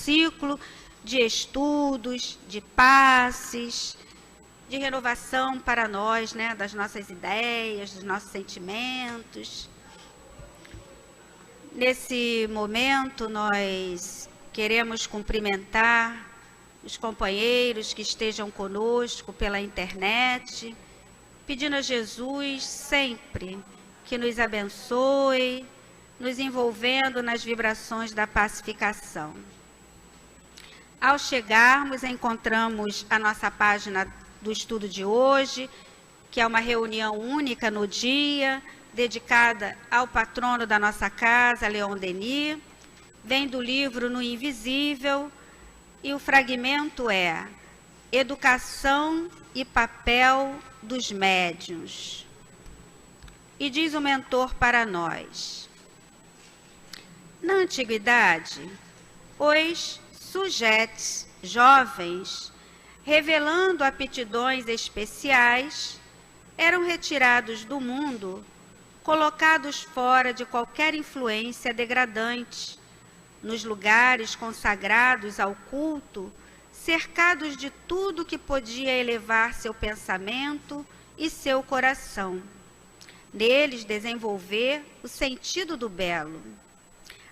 ciclo de estudos, de passes, de renovação para nós, né, das nossas ideias, dos nossos sentimentos. Nesse momento, nós queremos cumprimentar os companheiros que estejam conosco pela internet, pedindo a Jesus sempre que nos abençoe, nos envolvendo nas vibrações da pacificação. Ao chegarmos, encontramos a nossa página do estudo de hoje, que é uma reunião única no dia, dedicada ao patrono da nossa casa, Leon Denis. Vem do livro No Invisível, e o fragmento é Educação e Papel dos Médiuns. E diz o mentor para nós: na antiguidade, os sujeitos jovens, revelando aptidões especiais, eram retirados do mundo, colocados fora de qualquer influência degradante, nos lugares consagrados ao culto, cercados de tudo que podia elevar seu pensamento e seu coração. Neles desenvolver o sentido do belo.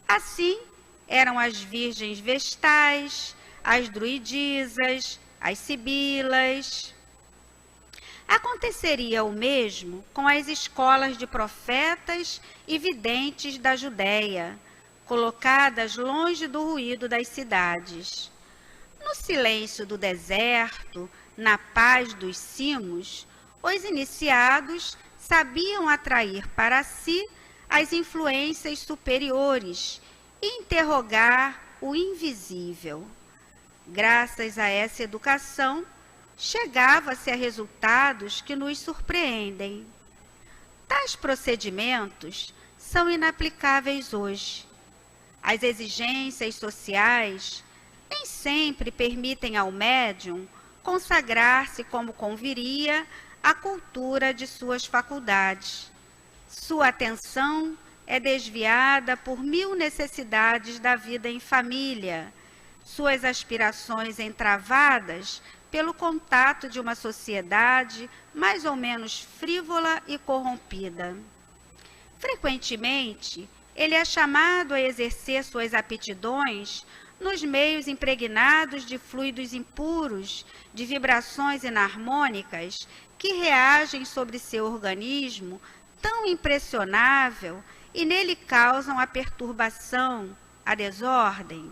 Assim, eram as virgens vestais, as druidisas, as sibilas. Aconteceria o mesmo com as escolas de profetas e videntes da Judéia, colocadas longe do ruído das cidades. No silêncio do deserto, na paz dos cimos, os iniciados sabiam atrair para si as influências superiores e interrogar o invisível. Graças a essa educação, chegava-se a resultados que nos surpreendem. Tais procedimentos são inaplicáveis hoje. As exigências sociais nem sempre permitem ao médium consagrar-se como conviria à cultura de suas faculdades. Sua atenção é desviada por mil necessidades da vida em família, suas aspirações entravadas pelo contato de uma sociedade mais ou menos frívola e corrompida. Frequentemente, ele é chamado a exercer suas aptidões nos meios impregnados de fluidos impuros, de vibrações inarmônicas que reagem sobre seu organismo tão impressionável e nele causam a perturbação, a desordem.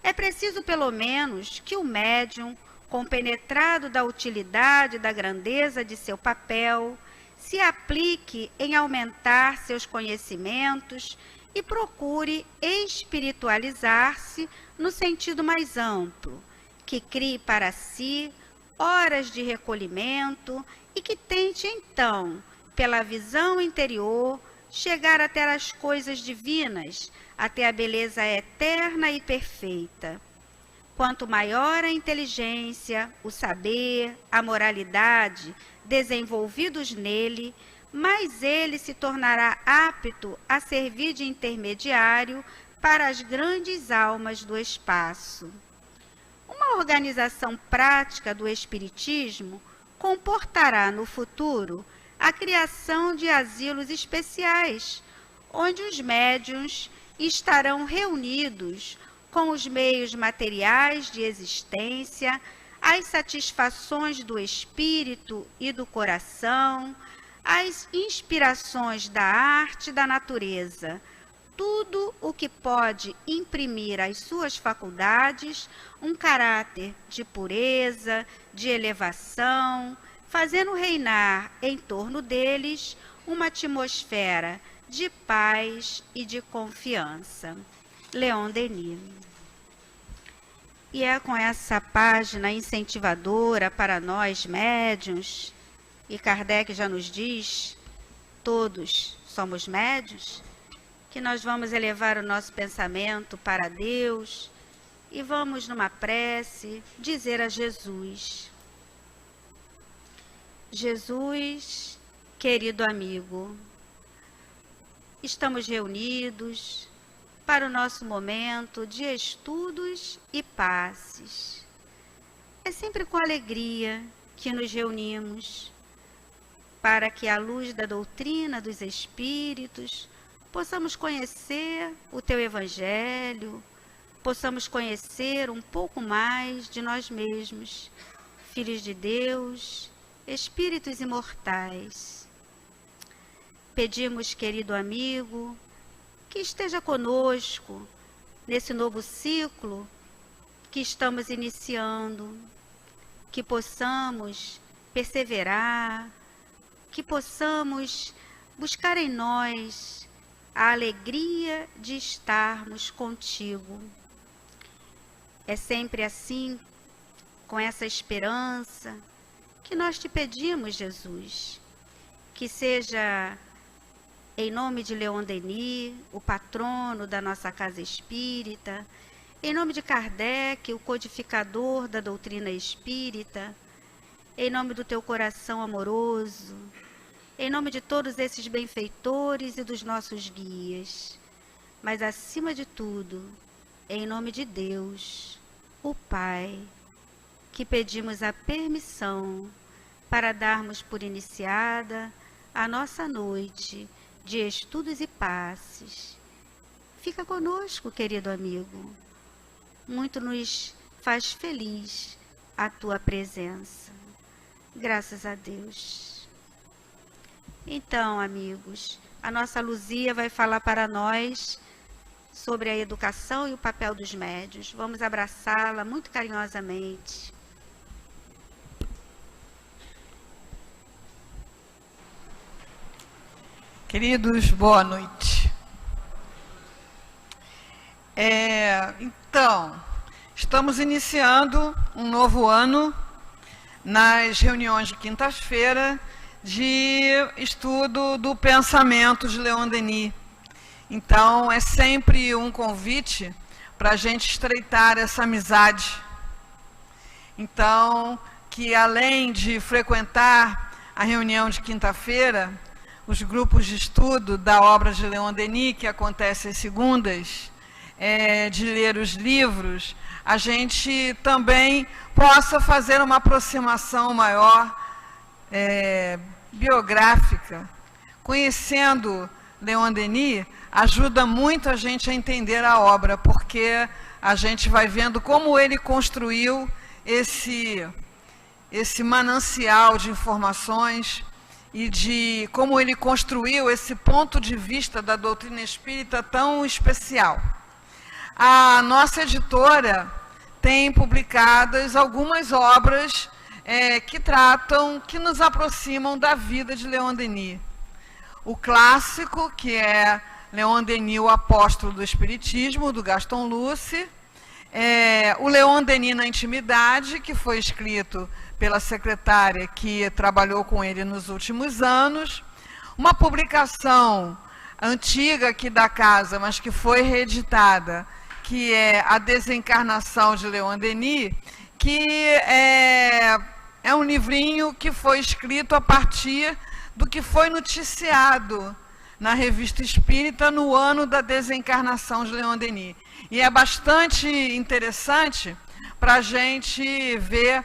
É preciso, pelo menos, que o médium, compenetrado da utilidade e da grandeza de seu papel, se aplique em aumentar seus conhecimentos e procure espiritualizar-se no sentido mais amplo, que crie para si horas de recolhimento e que tente, então, pela visão interior, chegar até as coisas divinas, até a beleza eterna e perfeita. Quanto maior a inteligência, o saber, a moralidade desenvolvidos nele, mais ele se tornará apto a servir de intermediário para as grandes almas do espaço. Uma organização prática do espiritismo comportará no futuro a criação de asilos especiais, onde os médiuns estarão reunidos com os meios materiais de existência, as satisfações do espírito e do coração, as inspirações da arte e da natureza, tudo o que pode imprimir às suas faculdades um caráter de pureza, de elevação, fazendo reinar em torno deles uma atmosfera de paz e de confiança. Leon Denis. E é com essa página incentivadora para nós médiuns, e Kardec já nos diz, todos somos médiuns, que nós vamos elevar o nosso pensamento para Deus e vamos numa prece dizer a Jesus: Jesus, querido amigo, estamos reunidos para o nosso momento de estudos e passes. É sempre com alegria que nos reunimos, para que, à luz da doutrina dos Espíritos, possamos conhecer o Teu Evangelho, possamos conhecer um pouco mais de nós mesmos, filhos de Deus, espíritos imortais. Pedimos, querido amigo, que esteja conosco nesse novo ciclo que estamos iniciando, que possamos perseverar, que possamos buscar em nós a alegria de estarmos contigo. É sempre assim, com essa esperança, que nós te pedimos, Jesus, que seja em nome de Leon Denis, o patrono da nossa casa espírita, em nome de Kardec, o codificador da doutrina espírita, em nome do teu coração amoroso, em nome de todos esses benfeitores e dos nossos guias, mas acima de tudo, em nome de Deus, o Pai, que pedimos a permissão para darmos por iniciada a nossa noite de estudos e passes. Fica conosco, querido amigo. Muito nos faz feliz a tua presença. Graças a Deus. Então, amigos, a nossa Luzia vai falar para nós sobre a educação e o papel dos médiuns. Vamos abraçá-la muito carinhosamente. Queridos, boa noite. Então, estamos iniciando um novo ano nas reuniões de quinta-feira de estudo do pensamento de Leon Denis. Então, é sempre um convite para a gente estreitar essa amizade. Então, que além de frequentar a reunião de quinta-feira, os grupos de estudo da obra de Leon Denis, que acontece às segundas, de ler os livros, a gente também possa fazer uma aproximação maior, biográfica. Conhecendo Leon Denis, ajuda muito a gente a entender a obra, porque a gente vai vendo como ele construiu esse manancial de informações, e de como ele construiu esse ponto de vista da doutrina espírita tão especial. A nossa editora tem publicadas algumas obras que nos aproximam da vida de Leon Denis. O clássico, que é Leon Denis, o Apóstolo do Espiritismo, do Gaston Luce, o Leon Denis na Intimidade, que foi escrito pela secretária que trabalhou com ele nos últimos anos, uma publicação antiga aqui da casa, mas que foi reeditada, que é A Desencarnação de Leon Denis, que é um livrinho que foi escrito a partir do que foi noticiado na Revista Espírita no ano da desencarnação de Leon Denis. E é bastante interessante para a gente ver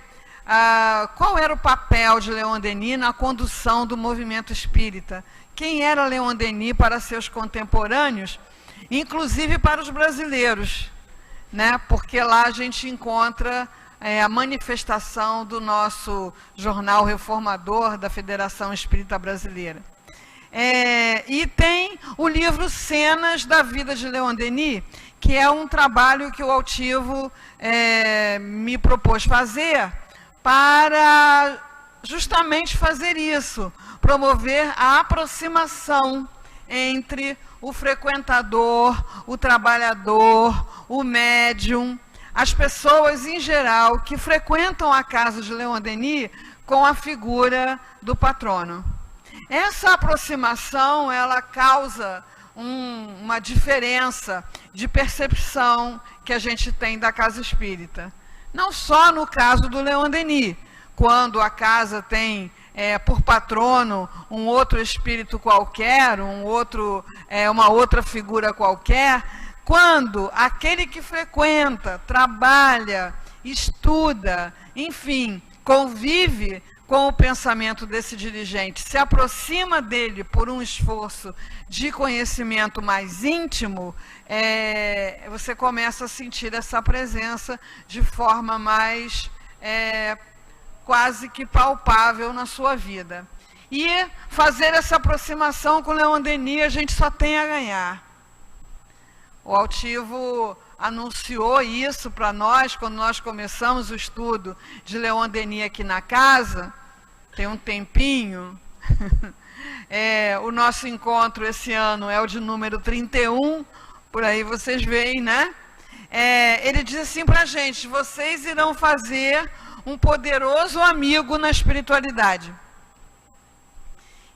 qual era o papel de Leon Denis na condução do movimento espírita. Quem era Leon Denis para seus contemporâneos, inclusive para os brasileiros, né? Porque lá a gente encontra a manifestação do nosso jornal reformador da Federação Espírita Brasileira. E tem o livro Cenas da Vida de Leon Denis, que é um trabalho que o Altivo me propôs fazer para justamente fazer isso, promover a aproximação entre o frequentador, o trabalhador, o médium, as pessoas em geral que frequentam a casa de Leon Denis com a figura do patrono. Essa aproximação, ela causa uma diferença de percepção que a gente tem da casa espírita. Não só no caso do Leon Denis, quando a casa tem por patrono um outro espírito qualquer, uma outra figura qualquer, quando aquele que frequenta, trabalha, estuda, enfim, convive com o pensamento desse dirigente, se aproxima dele por um esforço de conhecimento mais íntimo, você começa a sentir essa presença de forma mais quase que palpável na sua vida. E fazer essa aproximação com Leon Denis, a gente só tem a ganhar. O Altivo anunciou isso para nós quando nós começamos o estudo de Leon Denis aqui na casa, tem um tempinho. O nosso encontro esse ano é o de número 31, por aí vocês veem, né? Ele diz assim para a gente: vocês irão fazer um poderoso amigo na espiritualidade.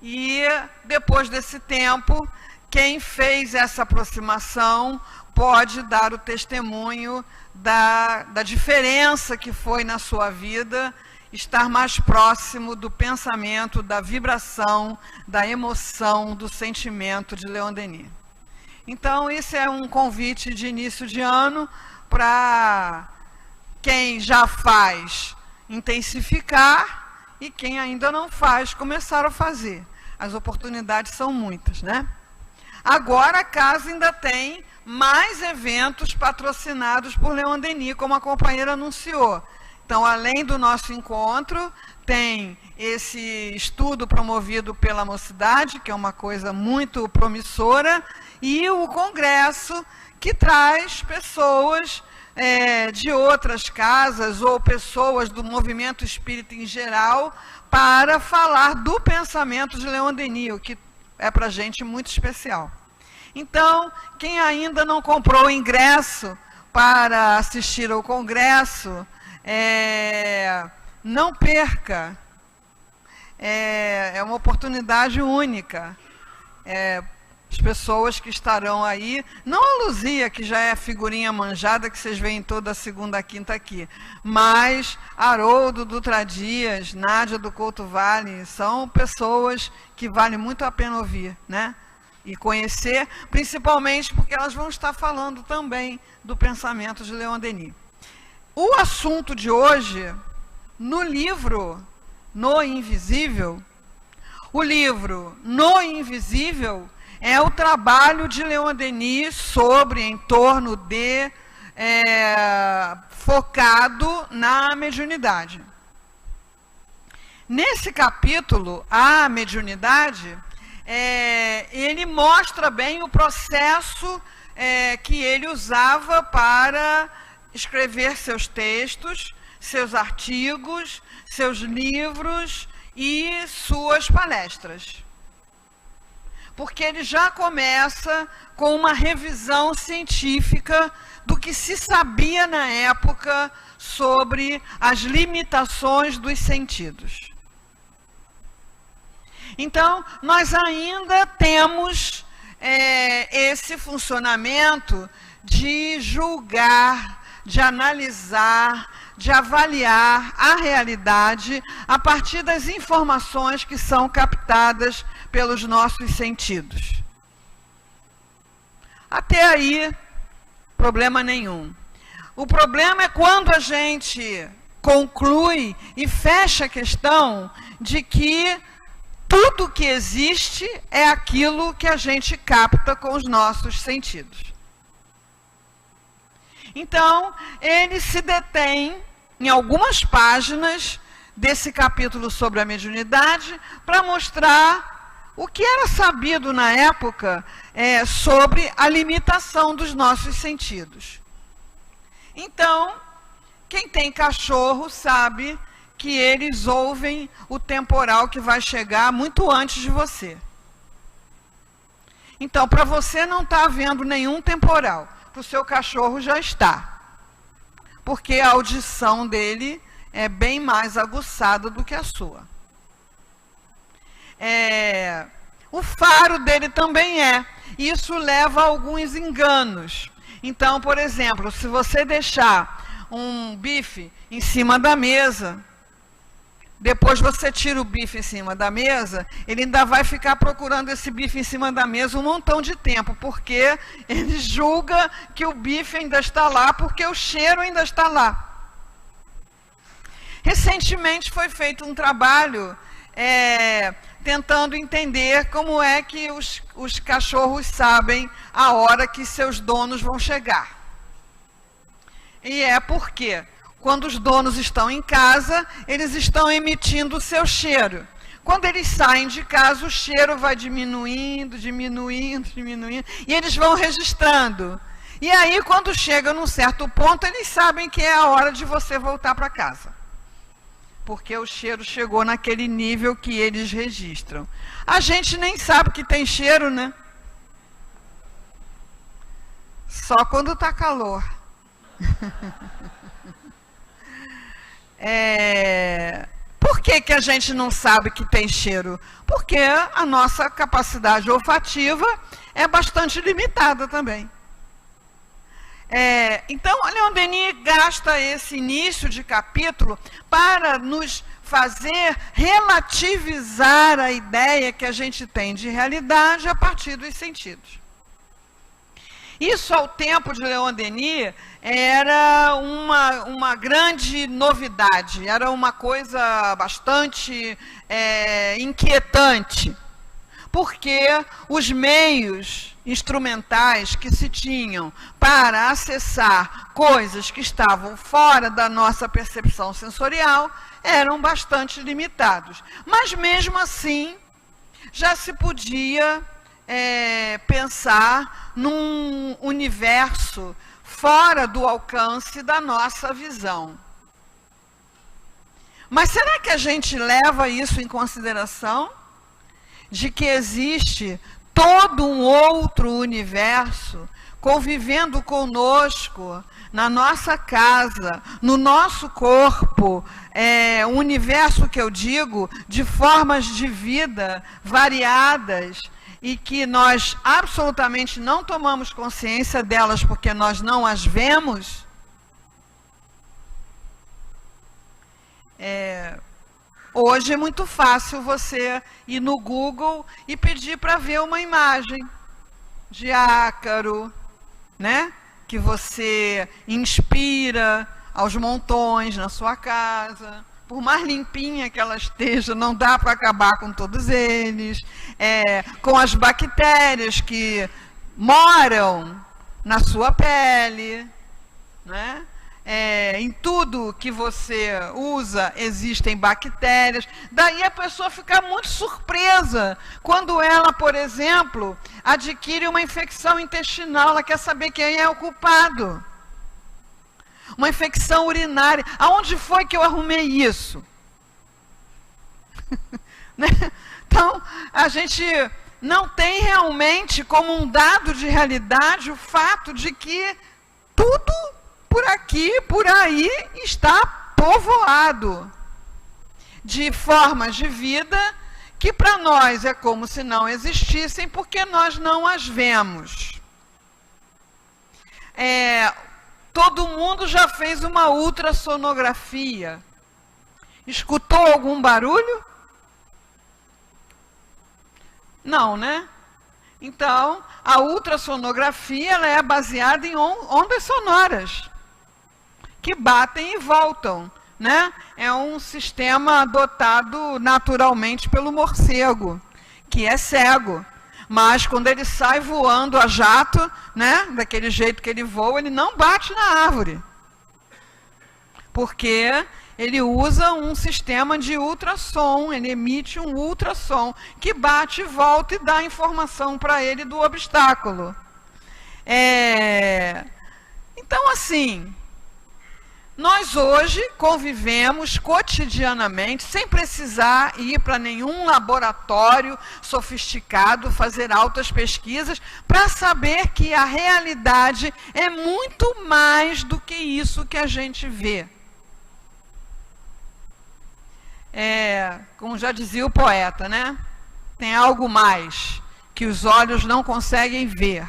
E depois desse tempo, quem fez essa aproximação pode dar o testemunho da diferença que foi na sua vida estar mais próximo do pensamento, da vibração, da emoção, do sentimento de Leon Denis. Então, isso é um convite de início de ano para quem já faz intensificar e quem ainda não faz começar a fazer. As oportunidades são muitas, né? Agora a casa ainda tem mais eventos patrocinados por Leon Denis, como a companheira anunciou. Então, além do nosso encontro, tem esse estudo promovido pela mocidade, que é uma coisa muito promissora, e o congresso, que traz pessoas de outras casas ou pessoas do movimento espírita em geral para falar do pensamento de Leon Denis, o que é para a gente muito especial. Então, quem ainda não comprou o ingresso para assistir ao congresso, não perca. É uma oportunidade única. As pessoas que estarão aí, não a Luzia, que já é a figurinha manjada, que vocês veem toda segunda, quinta aqui, mas Haroldo Dutra Dias, Nádia do Couto Vale, são pessoas que vale muito a pena ouvir, né? E conhecer, principalmente porque elas vão estar falando também do pensamento de Leon Denis. O assunto de hoje, no livro No Invisível, o livro No Invisível é o trabalho de Leon Denis sobre, em torno de, focado na mediunidade. Nesse capítulo, a mediunidade, ele mostra bem o processo que ele usava para escrever seus textos, seus artigos, seus livros e suas palestras. Porque ele já começa com uma revisão científica do que se sabia na época sobre as limitações dos sentidos. Então, nós ainda temos esse funcionamento de julgar, de analisar, de avaliar a realidade a partir das informações que são captadas pelos nossos sentidos. Até aí, problema nenhum. O problema é quando a gente conclui e fecha a questão de que tudo que existe é aquilo que a gente capta com os nossos sentidos. Então, ele se detém em algumas páginas desse capítulo sobre a mediunidade para mostrar o que era sabido na época sobre a limitação dos nossos sentidos. Então, quem tem cachorro sabe que eles ouvem o temporal que vai chegar muito antes de você. Então, para você não estar vendo nenhum temporal, para o seu cachorro já está. Porque a audição dele é bem mais aguçada do que a sua. O faro dele também é. Isso leva a alguns enganos. Então, por exemplo, se você deixar um bife em cima da mesa, depois você tira o bife em cima da mesa, ele ainda vai ficar procurando esse bife em cima da mesa um montão de tempo, porque ele julga que o bife ainda está lá, porque o cheiro ainda está lá. Recentemente foi feito um trabalho tentando entender como é que os cachorros sabem a hora que seus donos vão chegar. E é porque quando os donos estão em casa, eles estão emitindo o seu cheiro. Quando eles saem de casa, o cheiro vai diminuindo, diminuindo, diminuindo, e eles vão registrando. E aí, quando chega num certo ponto, eles sabem que é a hora de você voltar para casa. Porque o cheiro chegou naquele nível que eles registram. A gente nem sabe que tem cheiro, né? Só quando está calor. Por que a gente não sabe que tem cheiro? Porque a nossa capacidade olfativa é bastante limitada também. Então, Leon Denis gasta esse início de capítulo para nos fazer relativizar a ideia que a gente tem de realidade a partir dos sentidos. Isso, ao tempo de Leon Denis, era uma grande novidade, era uma coisa bastante inquietante, porque os meios instrumentais que se tinham para acessar coisas que estavam fora da nossa percepção sensorial eram bastante limitados. Mas, mesmo assim, já se podia pensar num universo fora do alcance da nossa visão. Mas será que a gente leva isso em consideração? De que existe todo um outro universo convivendo conosco, na nossa casa, no nosso corpo, um universo que eu digo de formas de vida variadas, e que nós absolutamente não tomamos consciência delas porque nós não as vemos? Hoje é muito fácil você ir no Google e pedir para ver uma imagem de ácaro, né? Que você inspira aos montões na sua casa. Por mais limpinha que ela esteja, não dá para acabar com todos eles. Com as bactérias que moram na sua pele, né? Em tudo que você usa existem bactérias. Daí a pessoa fica muito surpresa quando ela, por exemplo, adquire uma infecção intestinal. Ela quer saber quem é o culpado. Uma infecção urinária. Aonde foi que eu arrumei isso? Né? Então, a gente não tem realmente como um dado de realidade o fato de que tudo por aqui, por aí, está povoado de formas de vida que para nós é como se não existissem, porque nós não as vemos. Todo mundo já fez uma ultrassonografia. Escutou algum barulho? Não, né? Então, a ultrassonografia ela é baseada em ondas sonoras, que batem e voltam, né? É um sistema adotado naturalmente pelo morcego, que é cego. Mas quando ele sai voando a jato, né, daquele jeito que ele voa, ele não bate na árvore. Porque ele usa um sistema de ultrassom, ele emite um ultrassom que bate e volta e dá informação para ele do obstáculo. Então, assim, nós hoje convivemos cotidianamente, sem precisar ir para nenhum laboratório sofisticado, fazer altas pesquisas, para saber que a realidade é muito mais do que isso que a gente vê. Como já dizia o poeta, né? Tem algo mais que os olhos não conseguem ver.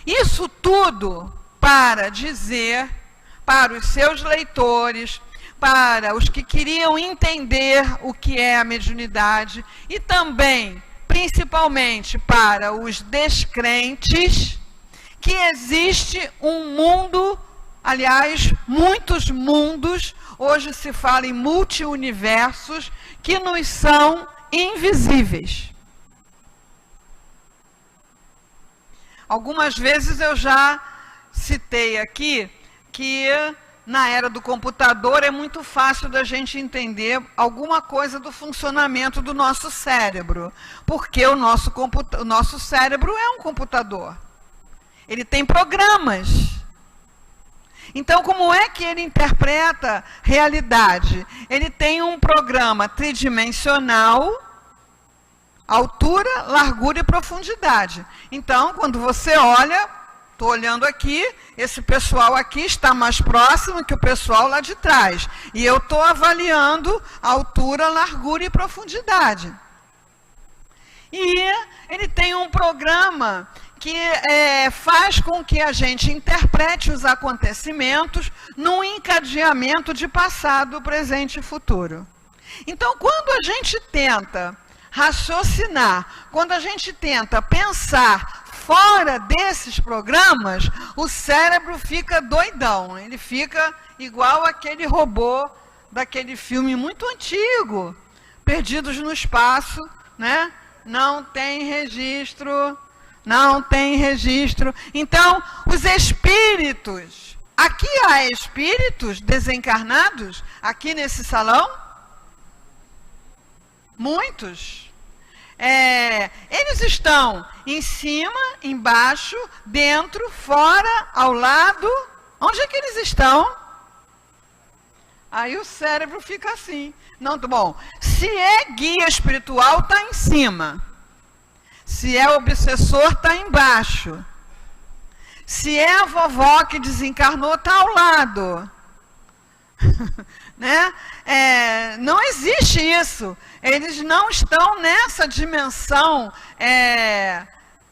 Isso tudo para dizer para os seus leitores, para os que queriam entender o que é a mediunidade e também, principalmente, para os descrentes, que existe um mundo, aliás, muitos mundos, hoje se fala em multi-universos, que nos são invisíveis. Algumas vezes eu já citei aqui que na era do computador é muito fácil da gente entender alguma coisa do funcionamento do nosso cérebro, porque o nosso cérebro é um computador. Ele tem programas. Então, como é que ele interpreta realidade? Ele tem um programa tridimensional, altura, largura e profundidade. Então, quando você olha, estou olhando aqui, esse pessoal aqui está mais próximo que o pessoal lá de trás. E eu estou avaliando a altura, largura e profundidade. E ele tem um programa que faz com que a gente interprete os acontecimentos num encadeamento de passado, presente e futuro. Então, quando a gente tenta raciocinar, quando a gente tenta pensar fora desses programas, o cérebro fica doidão. Ele fica igual aquele robô daquele filme muito antigo, Perdidos no Espaço, né? Não tem registro, não tem registro. Então, os espíritos, aqui há espíritos desencarnados, aqui nesse salão? Muitos. Eles estão em cima, embaixo, dentro, fora, ao lado. Onde é que eles estão? Aí o cérebro fica assim. Não, bom, se é guia espiritual, está em cima. Se é obsessor, está embaixo. Se é a vovó que desencarnou, está ao lado. Né? Não existe isso. Eles não estão nessa dimensão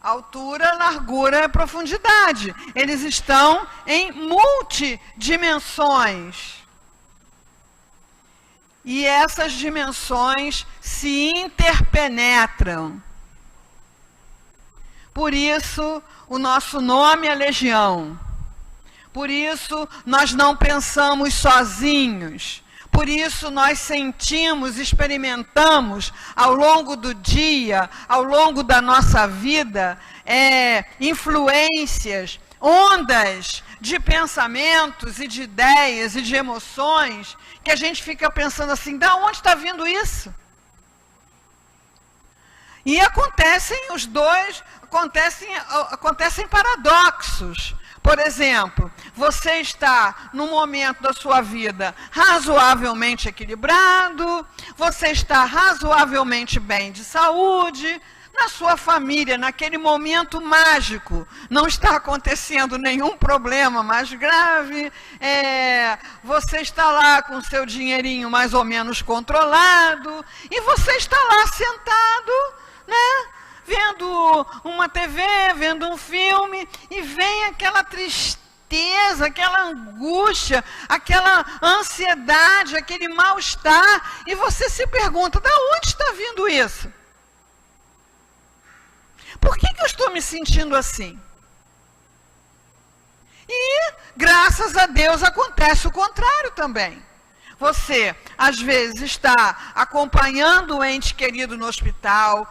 altura, largura e profundidade. Eles estão em multidimensões. E essas dimensões se interpenetram. Por isso, o nosso nome é Legião. Por isso, nós não pensamos sozinhos. Por isso, nós sentimos, experimentamos, ao longo do dia, ao longo da nossa vida, influências, ondas de pensamentos e de ideias e de emoções, que a gente fica pensando assim, da onde está vindo isso? E acontecem os dois, acontecem paradoxos. Por exemplo, você está num momento da sua vida razoavelmente equilibrado, você está razoavelmente bem de saúde, na sua família, naquele momento mágico, não está acontecendo nenhum problema mais grave, você está lá com o seu dinheirinho mais ou menos controlado, e você está lá sentado, né? Vendo uma TV, vendo um filme, e vem aquela tristeza, aquela angústia, aquela ansiedade, aquele mal-estar, e você se pergunta, de onde está vindo isso? Por que eu estou me sentindo assim? E, graças a Deus, acontece o contrário também. Você, às vezes, está acompanhando o ente querido no hospital,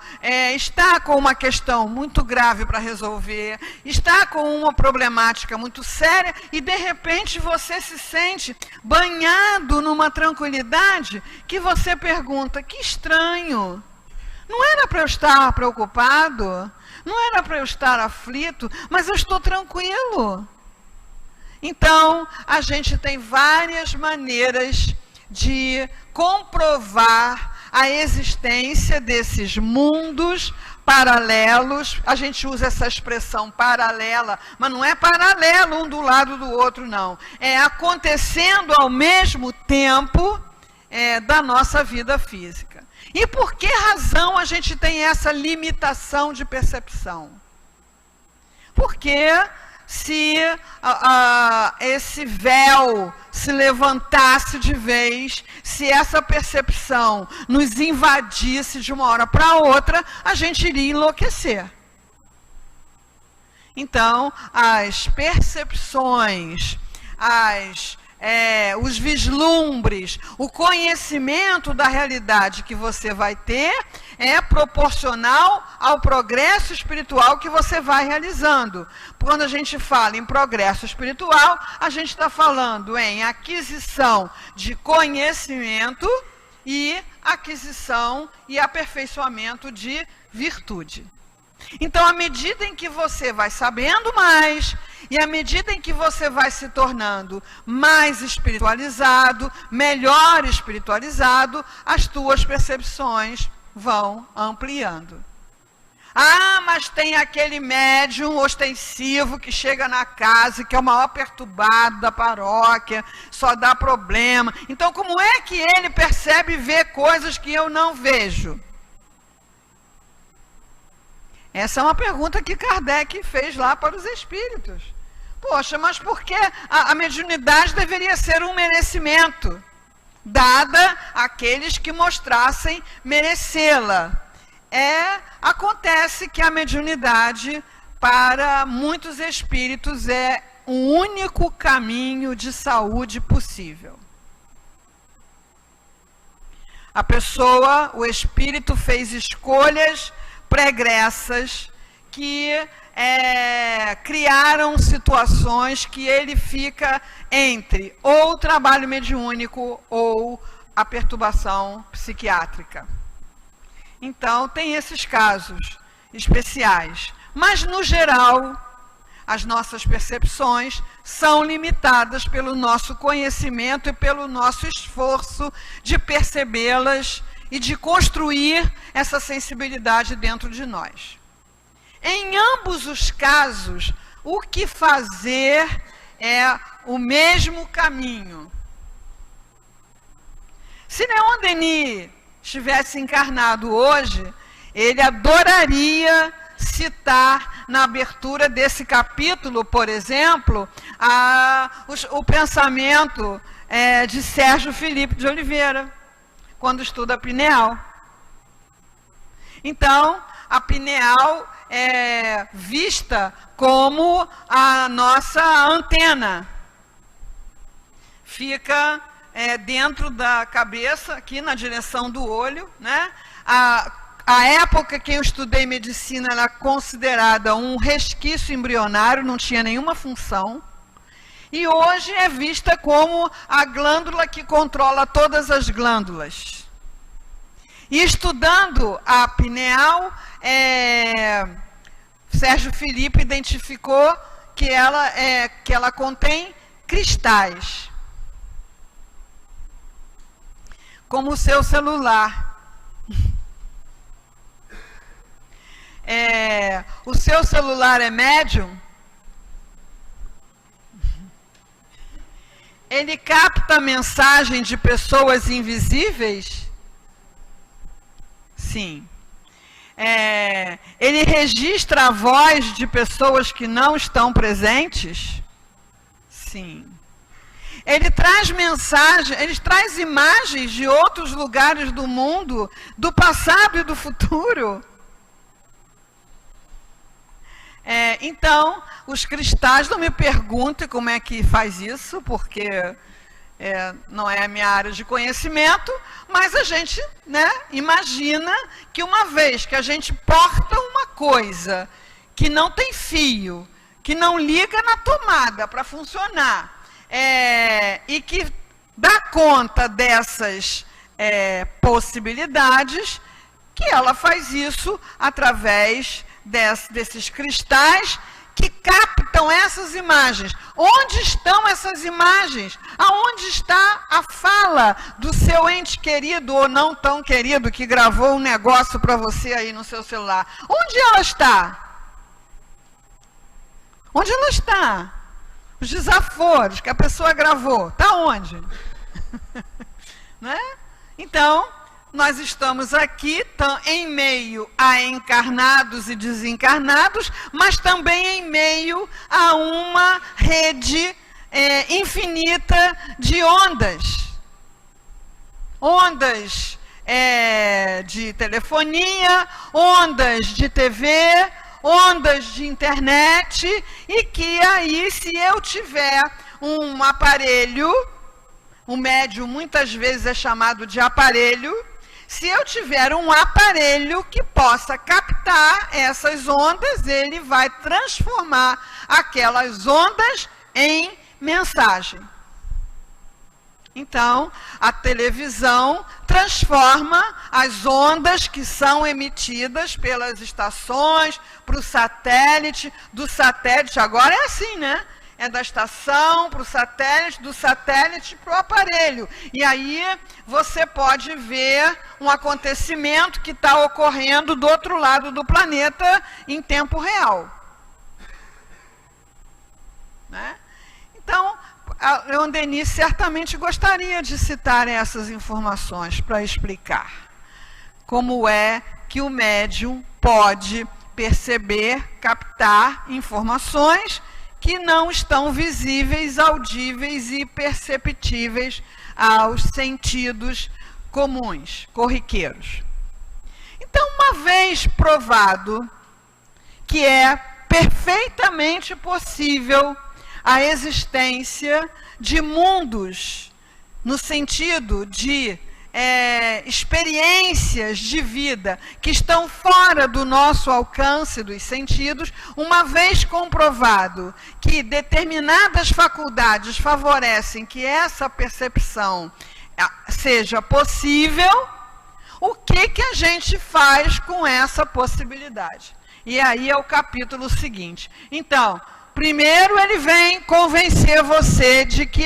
está com uma questão muito grave para resolver, está com uma problemática muito séria e, de repente, você se sente banhado numa tranquilidade que você pergunta, que estranho, não era para eu estar preocupado, não era para eu estar aflito, mas eu estou tranquilo. Então, a gente tem várias maneiras de comprovar a existência desses mundos paralelos. A gente usa essa expressão paralela, mas não é paralelo um do lado do outro, não. É acontecendo ao mesmo tempo da nossa vida física. E por que razão a gente tem essa limitação de percepção? Porque se esse véu se levantasse de vez, se essa percepção nos invadisse de uma hora para outra, a gente iria enlouquecer. Então, as percepções, os vislumbres, o conhecimento da realidade que você vai ter é proporcional ao progresso espiritual que você vai realizando. Quando a gente fala em progresso espiritual, a gente está falando em aquisição de conhecimento e aquisição e aperfeiçoamento de virtude. Então, à medida em que você vai sabendo mais, e à medida em que você vai se tornando mais espiritualizado, melhor espiritualizado, as tuas percepções vão ampliando. Ah, mas tem aquele médium ostensivo que chega na casa, que é o maior perturbado da paróquia, só dá problema. Então, como é que ele percebe e vê coisas que eu não vejo? Essa é uma pergunta que Kardec fez lá para os espíritos. Poxa, mas por que a mediunidade deveria ser um merecimento, dada àqueles que mostrassem merecê-la? Acontece que a mediunidade, para muitos espíritos, é o único caminho de saúde possível. A pessoa, o espírito, fez escolhas pregressas que criaram situações que ele fica entre ou o trabalho mediúnico ou a perturbação psiquiátrica. Então, tem esses casos especiais. Mas, no geral, as nossas percepções são limitadas pelo nosso conhecimento e pelo nosso esforço de percebê-las e de construir essa sensibilidade dentro de nós. Em ambos os casos, o que fazer é o mesmo caminho. Se Leon Denis estivesse encarnado hoje, ele adoraria citar na abertura desse capítulo, por exemplo, o pensamento de Sérgio Felipe de Oliveira, quando estuda a pineal. Então, a pineal é vista como a nossa antena. Fica dentro da cabeça, aqui na direção do olho, né? A época que eu estudei medicina era considerada um resquício embrionário, não tinha nenhuma função. E hoje é vista como a glândula que controla todas as glândulas. E estudando a pineal, Sérgio Felipe identificou que ela contém cristais. Como o seu celular. O seu celular é médium? Ele capta mensagem de pessoas invisíveis? Sim. Ele registra a voz de pessoas que não estão presentes? Sim. Ele traz mensagem, ele traz imagens de outros lugares do mundo, do passado e do futuro? Então, os cristais, não me perguntem como é que faz isso, porque não é a minha área de conhecimento, mas a gente, né, imagina que uma vez que a gente porta uma coisa que não tem fio, que não liga na tomada para funcionar, e que dá conta dessas possibilidades, que ela faz isso através desses cristais que captam essas imagens. Onde estão essas imagens? Aonde está a fala do seu ente querido ou não tão querido que gravou um negócio para você aí no seu celular? Onde ela está? Onde ela está? Os desaforos que a pessoa gravou, está onde? Né? Então, nós estamos aqui em meio a encarnados e desencarnados, mas também em meio a uma rede infinita de ondas. Ondas de telefonia, ondas de TV, ondas de internet, e que aí, se eu tiver um aparelho, o médium muitas vezes é chamado de aparelho, se eu tiver um aparelho que possa captar essas ondas, ele vai transformar aquelas ondas em mensagem. Então, a televisão transforma as ondas que são emitidas pelas estações para o satélite, do satélite, agora é assim, né? É da estação para o satélite, do satélite para o aparelho. E aí você pode ver um acontecimento que está ocorrendo do outro lado do planeta em tempo real. Né? Então, a Leon Denis certamente gostaria de citar essas informações para explicar como é que o médium pode perceber, captar informações que não estão visíveis, audíveis e perceptíveis aos sentidos comuns, corriqueiros. Então, uma vez provado que é perfeitamente possível a existência de mundos, no sentido de experiências de vida que estão fora do nosso alcance dos sentidos, uma vez comprovado que determinadas faculdades favorecem que essa percepção seja possível, o que a gente faz com essa possibilidade? E aí é o capítulo seguinte. Então, primeiro ele vem convencer você de que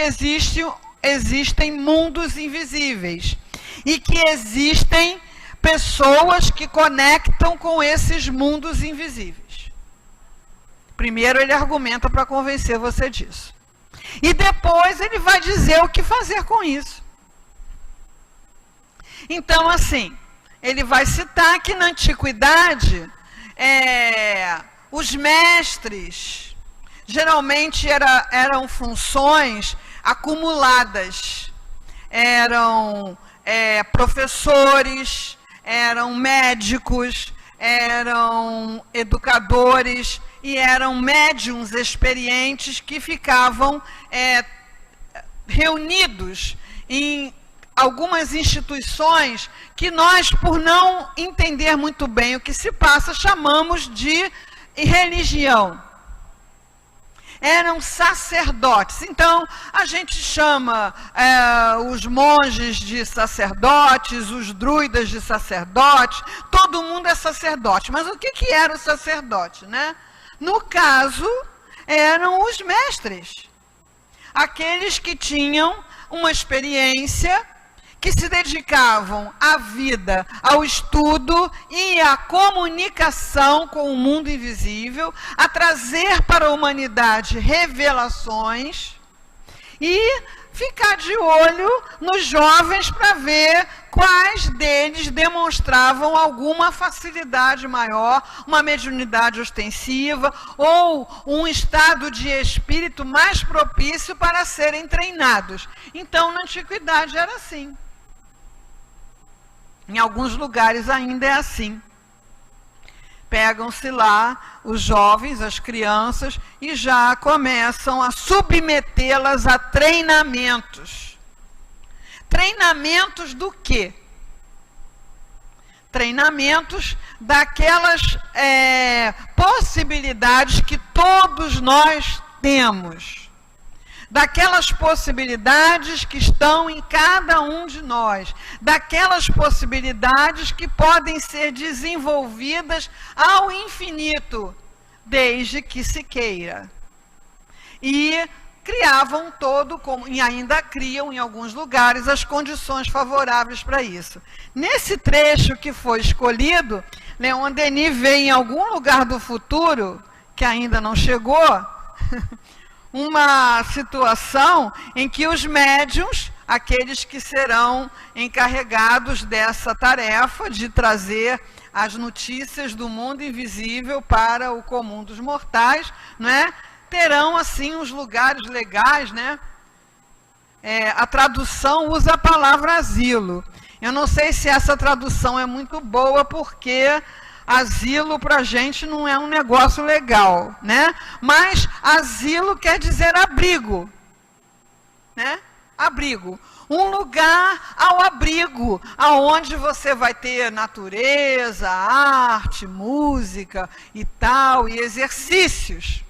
existem mundos invisíveis e que existem pessoas que conectam com esses mundos invisíveis. Primeiro ele argumenta para convencer você disso. E depois ele vai dizer o que fazer com isso. Então, assim, ele vai citar que na antiguidade, os mestres geralmente eram funções acumuladas, eram professores, eram médicos, eram educadores e eram médiuns experientes que ficavam reunidos em algumas instituições que nós, por não entender muito bem o que se passa, chamamos de religião. Eram sacerdotes. Então, a gente chama os monges de sacerdotes, os druidas de sacerdotes, todo mundo é sacerdote. Mas o que era o sacerdote, né? No caso, eram os mestres. Aqueles que tinham uma experiência, que se dedicavam à vida, ao estudo e à comunicação com o mundo invisível, a trazer para a humanidade revelações e ficar de olho nos jovens para ver quais deles demonstravam alguma facilidade maior, uma mediunidade ostensiva ou um estado de espírito mais propício para serem treinados. Então, na antiguidade era assim. Em alguns lugares ainda é assim. Pegam-se lá os jovens, as crianças, e já começam a submetê-las a treinamentos. Treinamentos do quê? Treinamentos daquelas possibilidades que todos nós temos. Daquelas possibilidades que estão em cada um de nós, daquelas possibilidades que podem ser desenvolvidas ao infinito, desde que se queira. E criavam e ainda criam em alguns lugares as condições favoráveis para isso. Nesse trecho que foi escolhido, Leon Denis vê em algum lugar do futuro, que ainda não chegou, uma situação em que os médiuns, aqueles que serão encarregados dessa tarefa de trazer as notícias do mundo invisível para o comum dos mortais, né? Terão, assim, os lugares legais, né? A tradução usa a palavra asilo. Eu não sei se essa tradução é muito boa, porque asilo para a gente não é um negócio legal, né? Mas asilo quer dizer abrigo, né? Abrigo. Um lugar ao abrigo, aonde você vai ter natureza, arte, música e tal, e exercícios.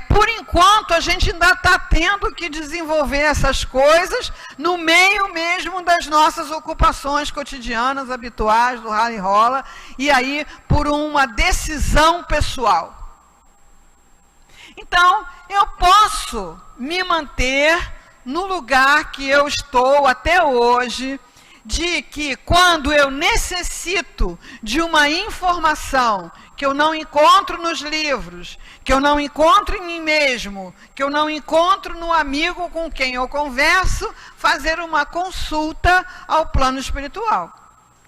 Por enquanto, a gente ainda está tendo que desenvolver essas coisas no meio mesmo das nossas ocupações cotidianas, habituais, do rala e rola, e aí por uma decisão pessoal. Então, eu posso me manter no lugar que eu estou até hoje, de que quando eu necessito de uma informação que eu não encontro nos livros, que eu não encontro em mim mesmo, que eu não encontro no amigo com quem eu converso, fazer uma consulta ao plano espiritual.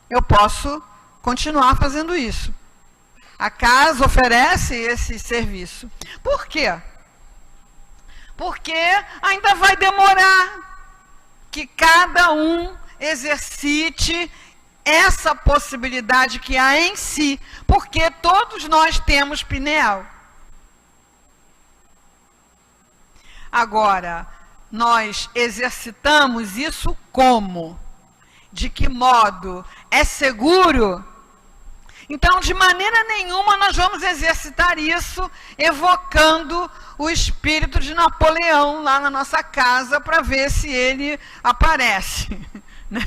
Eu posso continuar fazendo isso. A casa oferece esse serviço. Por quê? Porque ainda vai demorar que cada um exercite essa possibilidade que há em si, porque todos nós temos pineal. Agora, nós exercitamos isso como? De que modo? É seguro? Então, de maneira nenhuma, nós vamos exercitar isso evocando o espírito de Napoleão lá na nossa casa para ver se ele aparece, né?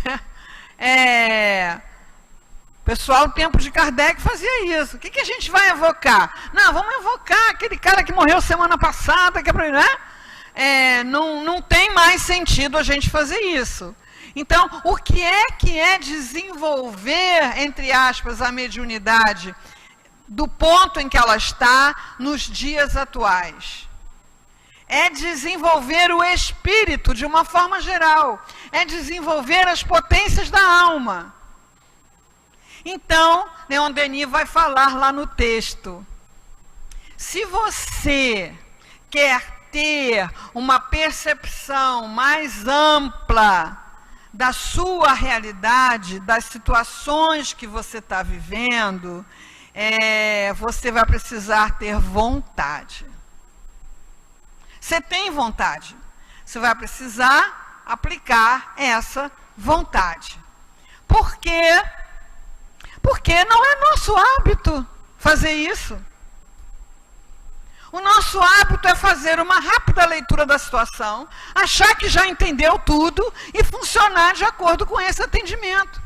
O pessoal, no tempo de Kardec, fazia isso. O que a gente vai evocar? Não, vamos evocar aquele cara que morreu semana passada, que né? Não tem mais sentido a gente fazer isso. Então, o que é desenvolver, entre aspas, a mediunidade do ponto em que ela está nos dias atuais? É desenvolver o espírito de uma forma geral. É desenvolver as potências da alma. Então, Leon Denis vai falar lá no texto. Se você quer ter uma percepção mais ampla da sua realidade, das situações que você está vivendo, você vai precisar ter vontade. Você tem vontade. Você vai precisar aplicar essa vontade. Por quê? Porque não é nosso hábito fazer isso. O nosso hábito é fazer uma rápida leitura da situação, achar que já entendeu tudo e funcionar de acordo com esse atendimento.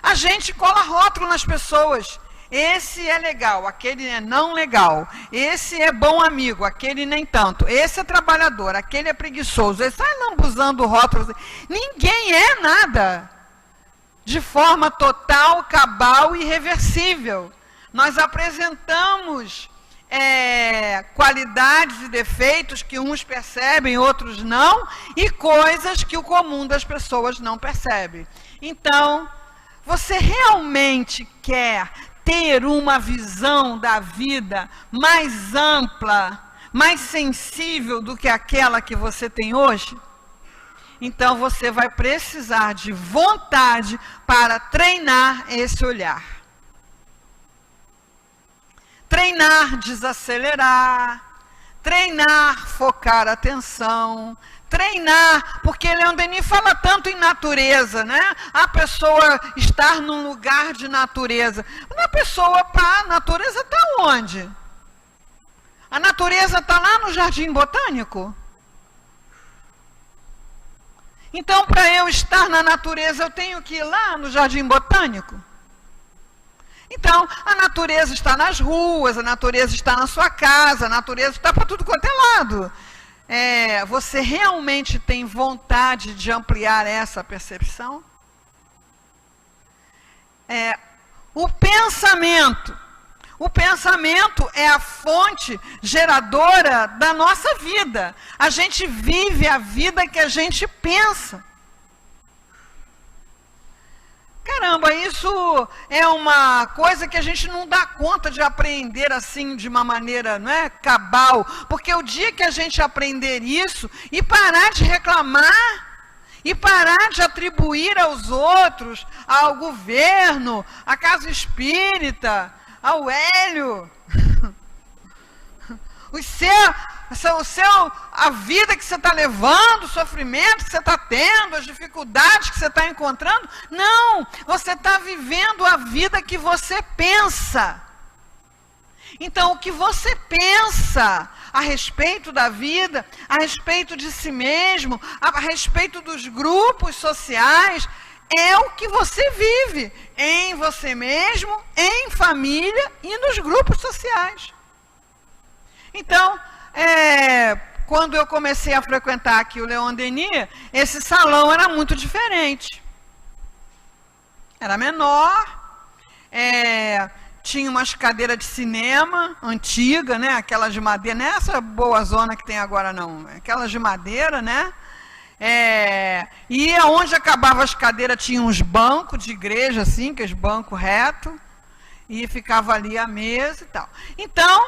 A gente cola rótulo nas pessoas. Esse é legal, aquele é não legal. Esse é bom amigo, aquele nem tanto. Esse é trabalhador, aquele é preguiçoso. Esse sai lambuzando rótulos. Ninguém é nada de forma total, cabal e irreversível. Nós apresentamos qualidades e defeitos que uns percebem, outros não, e coisas que o comum das pessoas não percebe. Então, você realmente quer ter uma visão da vida mais ampla, mais sensível do que aquela que você tem hoje? Então, você vai precisar de vontade para treinar esse olhar. Treinar, desacelerar, treinar, focar a atenção, treinar, porque Leon Denis fala tanto em natureza, né? A pessoa estar num lugar de natureza. A pessoa, a natureza está onde? A natureza está lá no Jardim Botânico? Então, para eu estar na natureza, eu tenho que ir lá no Jardim Botânico? Então, a natureza está nas ruas, a natureza está na sua casa, a natureza está para tudo quanto é lado. Você realmente tem vontade de ampliar essa percepção? O pensamento é a fonte geradora da nossa vida. A gente vive a vida que a gente pensa. Caramba, isso é uma coisa que a gente não dá conta de aprender assim de uma maneira, não é, cabal. Porque o dia que a gente aprender isso e parar de reclamar, e parar de atribuir aos outros, ao governo, à casa espírita, ao Hélio, a vida que você está levando, o sofrimento que você está tendo, as dificuldades que você está encontrando. Não, você está vivendo a vida que você pensa. Então, o que você pensa a respeito da vida, a respeito de si mesmo, a respeito dos grupos sociais, é o que você vive em você mesmo, em família e nos grupos sociais. Então, quando eu comecei a frequentar aqui o Leon Denis, esse salão era muito diferente. Era menor, tinha umas cadeiras de cinema antiga, né? Aquelas de madeira, não é essa boa zona que tem agora não, aquelas de madeira, né? E onde acabava as cadeiras tinha uns bancos de igreja, assim, aqueles bancos retos, e ficava ali a mesa e tal. Então,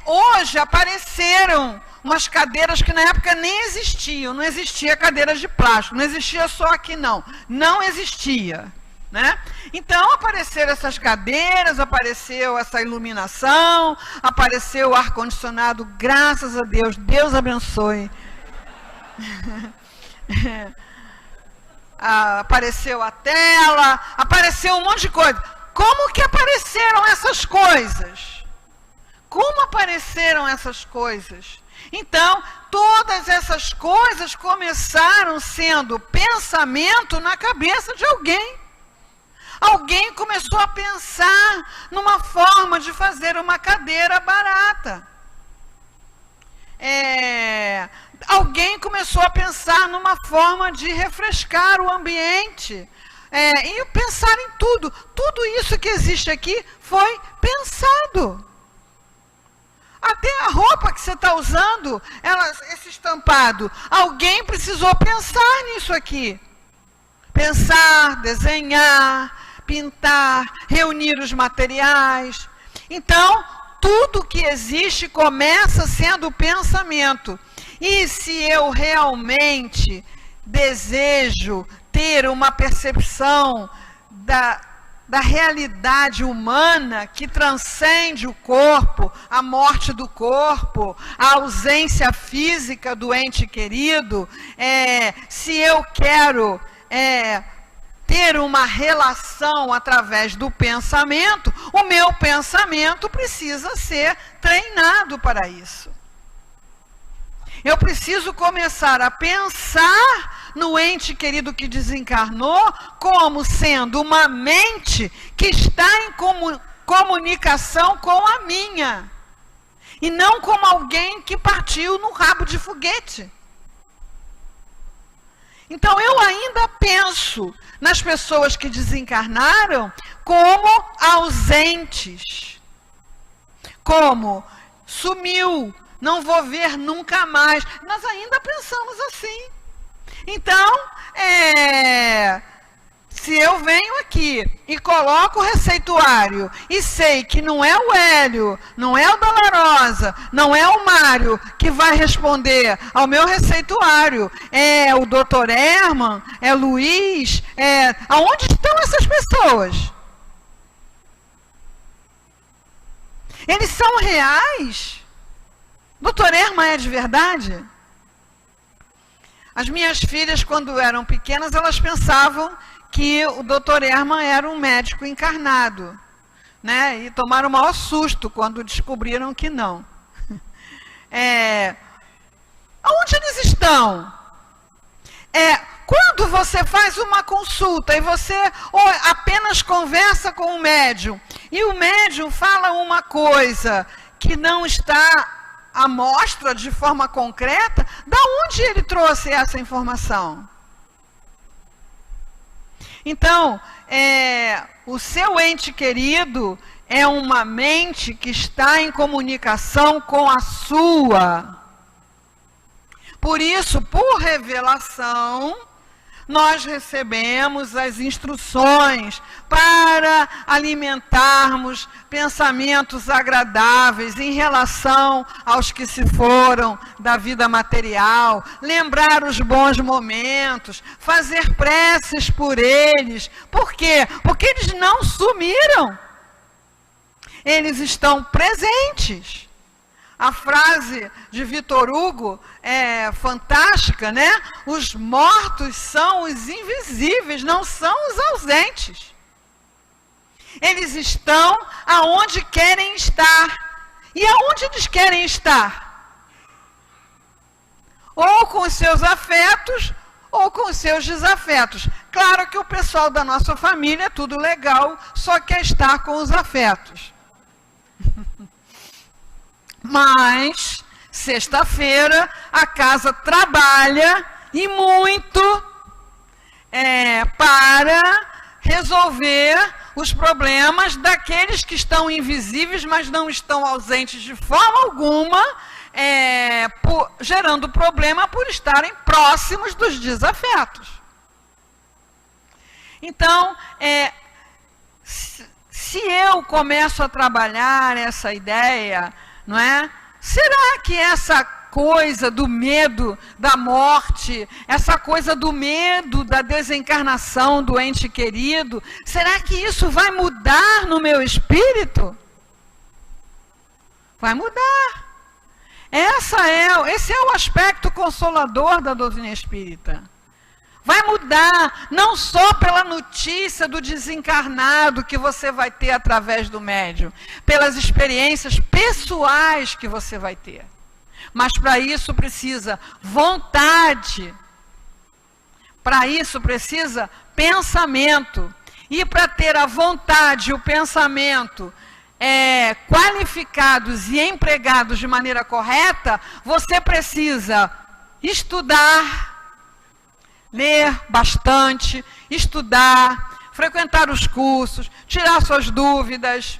hoje apareceram umas cadeiras que na época nem existiam, não existia cadeiras de plástico, não existia só aqui não existia. Né? Então apareceram essas cadeiras, apareceu essa iluminação, apareceu o ar-condicionado, graças a Deus, Deus abençoe. Apareceu a tela, apareceu um monte de coisa. Como que apareceram essas coisas? Como apareceram essas coisas? Então, todas essas coisas começaram sendo pensamento na cabeça de alguém. Alguém começou a pensar numa forma de fazer uma cadeira barata. Alguém começou a pensar numa forma de refrescar o ambiente. E pensar em tudo. Tudo isso que existe aqui foi pensado. Até a roupa que você está usando, esse estampado, alguém precisou pensar nisso aqui. Pensar, desenhar, pintar, reunir os materiais. Então, tudo que existe começa sendo pensamento. E se eu realmente desejo ter uma percepção da realidade humana que transcende o corpo, a morte do corpo, a ausência física do ente querido, se eu quero ter uma relação através do pensamento, o meu pensamento precisa ser treinado para isso. Eu preciso começar a pensar no ente querido que desencarnou como sendo uma mente que está em comunicação com a minha, e não como alguém que partiu no rabo de foguete. Então, eu ainda penso nas pessoas que desencarnaram como ausentes, como sumiu, não vou ver nunca mais. Nós ainda pensamos assim. Então, se eu venho aqui e coloco o receituário e sei que não é o Hélio, não é o Dolarosa, não é o Mário que vai responder ao meu receituário, é o Dr. Herman, é Luiz, aonde estão essas pessoas? Eles são reais? Dr. Herman é de verdade? As minhas filhas, quando eram pequenas, elas pensavam que o Dr. Herman era um médico encarnado, né? E tomaram o maior susto quando descobriram que não. Onde eles estão? Quando você faz uma consulta e você apenas conversa com o médium, e o médium fala uma coisa que não está à mostra de forma concreta, da onde ele trouxe essa informação? Então, o seu ente querido é uma mente que está em comunicação com a sua. Por isso, por revelação, nós recebemos as instruções para alimentarmos pensamentos agradáveis em relação aos que se foram da vida material, lembrar os bons momentos, fazer preces por eles. Por quê? Porque eles não sumiram. Eles estão presentes. A frase de Victor Hugo é fantástica, né? Os mortos são os invisíveis, não são os ausentes. Eles estão aonde querem estar. E aonde eles querem estar? Ou com os seus afetos, ou com os seus desafetos. Claro que o pessoal da nossa família é tudo legal, só quer estar com os afetos. Mas, sexta-feira, a casa trabalha e muito para resolver os problemas daqueles que estão invisíveis, mas não estão ausentes de forma alguma, gerando problema por estarem próximos dos desafetos. Então, se eu começo a trabalhar essa ideia, não é? Será que essa coisa do medo da morte, essa coisa do medo da desencarnação do ente querido, será que isso vai mudar no meu espírito? Vai mudar. Esse é o aspecto consolador da doutrina espírita. Vai mudar, não só pela notícia do desencarnado que você vai ter através do médium, pelas experiências pessoais que você vai ter. Mas para isso precisa vontade, para isso precisa pensamento. E para ter a vontade e o pensamento qualificados e empregados de maneira correta, você precisa estudar, ler bastante, estudar, frequentar os cursos, tirar suas dúvidas,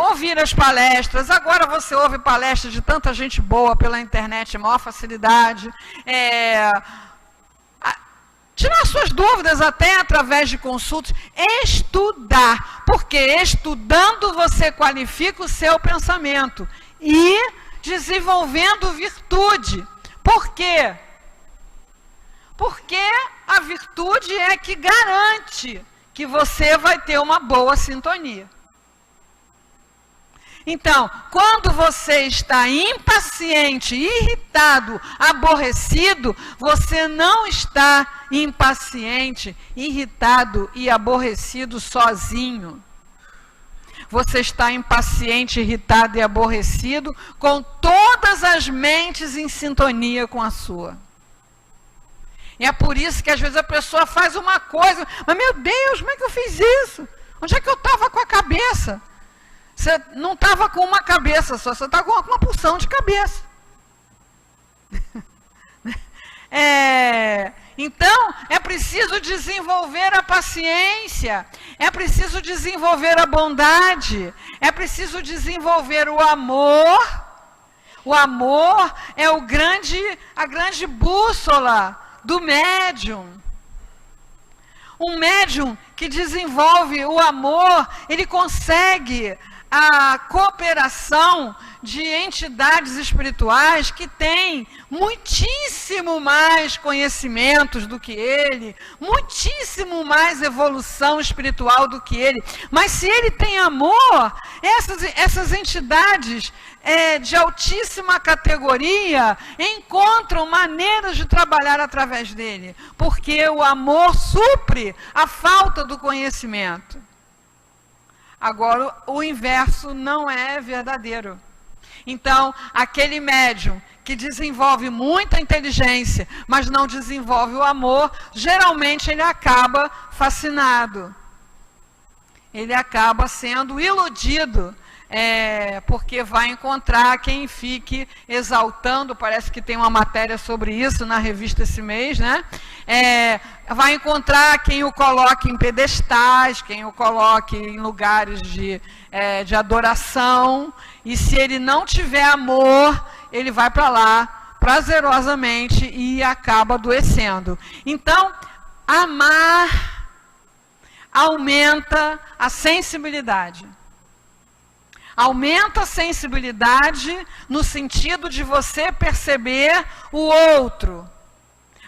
ouvir as palestras. Agora você ouve palestras de tanta gente boa pela internet, maior facilidade. Tirar suas dúvidas até através de consultas. Estudar, porque estudando você qualifica o seu pensamento e desenvolvendo virtude. Por quê? Porque a virtude é que garante que você vai ter uma boa sintonia. Então, quando você está impaciente, irritado, aborrecido, você não está impaciente, irritado e aborrecido sozinho. Você está impaciente, irritado e aborrecido com todas as mentes em sintonia com a sua. E é por isso que às vezes a pessoa faz uma coisa, mas meu Deus, como é que eu fiz isso? Onde é que eu estava com a cabeça? Você não estava com uma cabeça só, você estava com uma porção de cabeça. Então, é preciso desenvolver a paciência, é preciso desenvolver a bondade, é preciso desenvolver o amor. O amor é a grande bússola do médium. Um médium que desenvolve o amor, ele consegue a cooperação de entidades espirituais que têm muitíssimo mais conhecimentos do que ele, muitíssimo mais evolução espiritual do que ele. Mas se ele tem amor, essas entidades de altíssima categoria encontram maneiras de trabalhar através dele, porque o amor supre a falta do conhecimento. Agora, o inverso não é verdadeiro. Então, aquele médium que desenvolve muita inteligência, mas não desenvolve o amor, geralmente ele acaba fascinado. Ele acaba sendo iludido porque vai encontrar quem fique exaltando, parece que tem uma matéria sobre isso na revista esse mês, né? Vai encontrar quem o coloque em pedestais, quem o coloque em lugares de adoração, e se ele não tiver amor, ele vai para lá prazerosamente e acaba adoecendo. Então, amar aumenta a sensibilidade. Aumenta a sensibilidade no sentido de você perceber o outro,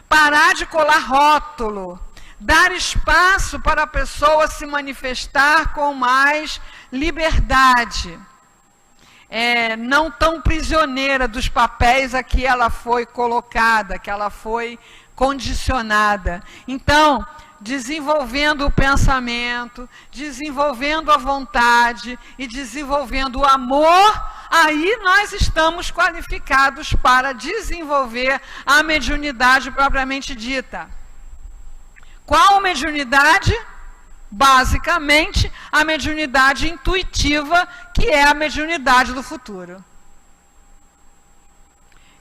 parar de colar rótulo, dar espaço para a pessoa se manifestar com mais liberdade. Não tão prisioneira dos papéis a que ela foi colocada, que ela foi condicionada. Então, desenvolvendo o pensamento, desenvolvendo a vontade e desenvolvendo o amor, aí nós estamos qualificados para desenvolver a mediunidade propriamente dita. Qual mediunidade? Basicamente, a mediunidade intuitiva, que é a mediunidade do futuro.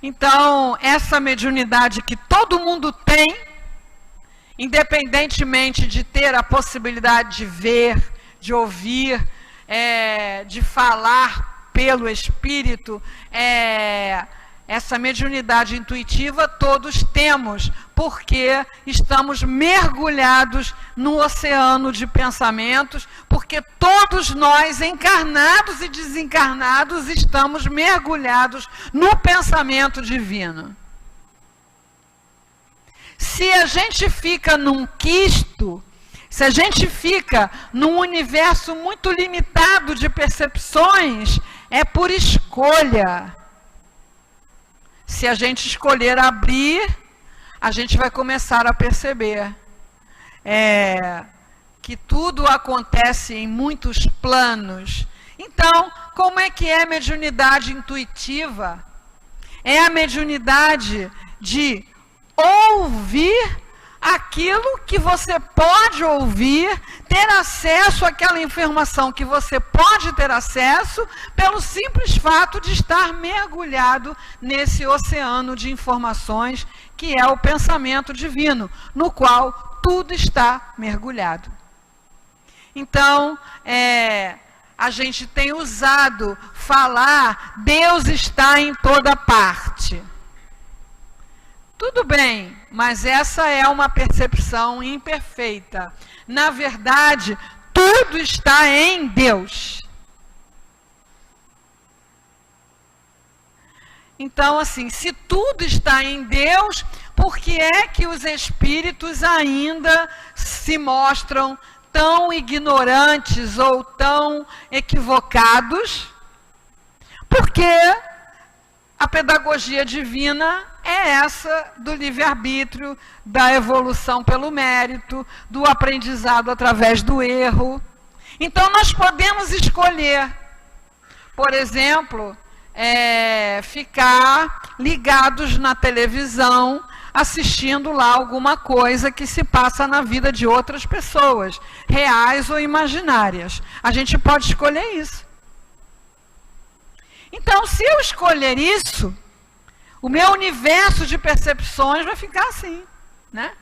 Então, essa mediunidade que todo mundo tem, independentemente de ter a possibilidade de ver, de ouvir, de falar pelo espírito, essa mediunidade intuitiva todos temos, porque estamos mergulhados no oceano de pensamentos, porque todos nós, encarnados e desencarnados, estamos mergulhados no pensamento divino. Se a gente fica num quisto, se a gente fica num universo muito limitado de percepções, é por escolha. Se a gente escolher abrir, a gente vai começar a perceber que tudo acontece em muitos planos. Então, como é que é a mediunidade intuitiva? É a mediunidade de ouvir aquilo que você pode ouvir, ter acesso àquela informação que você pode ter acesso, pelo simples fato de estar mergulhado nesse oceano de informações que é o pensamento divino, no qual tudo está mergulhado. Então, a gente tem usado falar, Deus está em toda parte. Tudo bem, mas essa é uma percepção imperfeita. Na verdade, tudo está em Deus. Então, assim, se tudo está em Deus, por que é que os espíritos ainda se mostram tão ignorantes ou tão equivocados? Porque a pedagogia divina é essa do livre-arbítrio, da evolução pelo mérito, do aprendizado através do erro. Então, nós podemos escolher, por exemplo, ficar ligados na televisão, assistindo lá alguma coisa que se passa na vida de outras pessoas, reais ou imaginárias. A gente pode escolher isso. Então, se eu escolher isso, o meu universo de percepções vai ficar assim, né?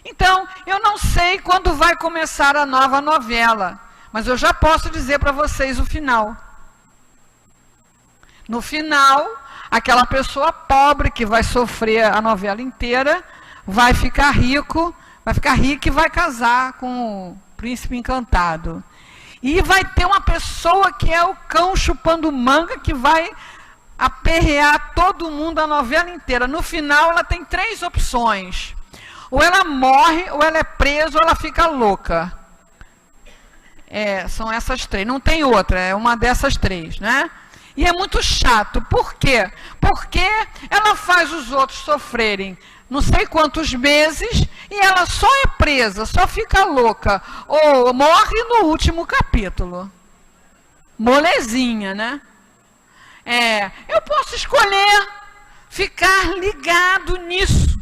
Então, eu não sei quando vai começar a nova novela, mas eu já posso dizer para vocês o final. No final, aquela pessoa pobre que vai sofrer a novela inteira, vai ficar rica e vai casar com o príncipe encantado. E vai ter uma pessoa que é o cão chupando manga, que vai aperrear todo mundo a novela inteira. No final, ela tem 3 opções. Ou ela morre, ou ela é presa, ou ela fica louca. São essas 3. Não tem outra, é uma dessas 3, né? E é muito chato. Por quê? Porque ela faz os outros sofrerem não sei quantos meses e ela só é presa, só fica louca. Ou morre no último capítulo. Molezinha, né? Eu posso escolher ficar ligado nisso.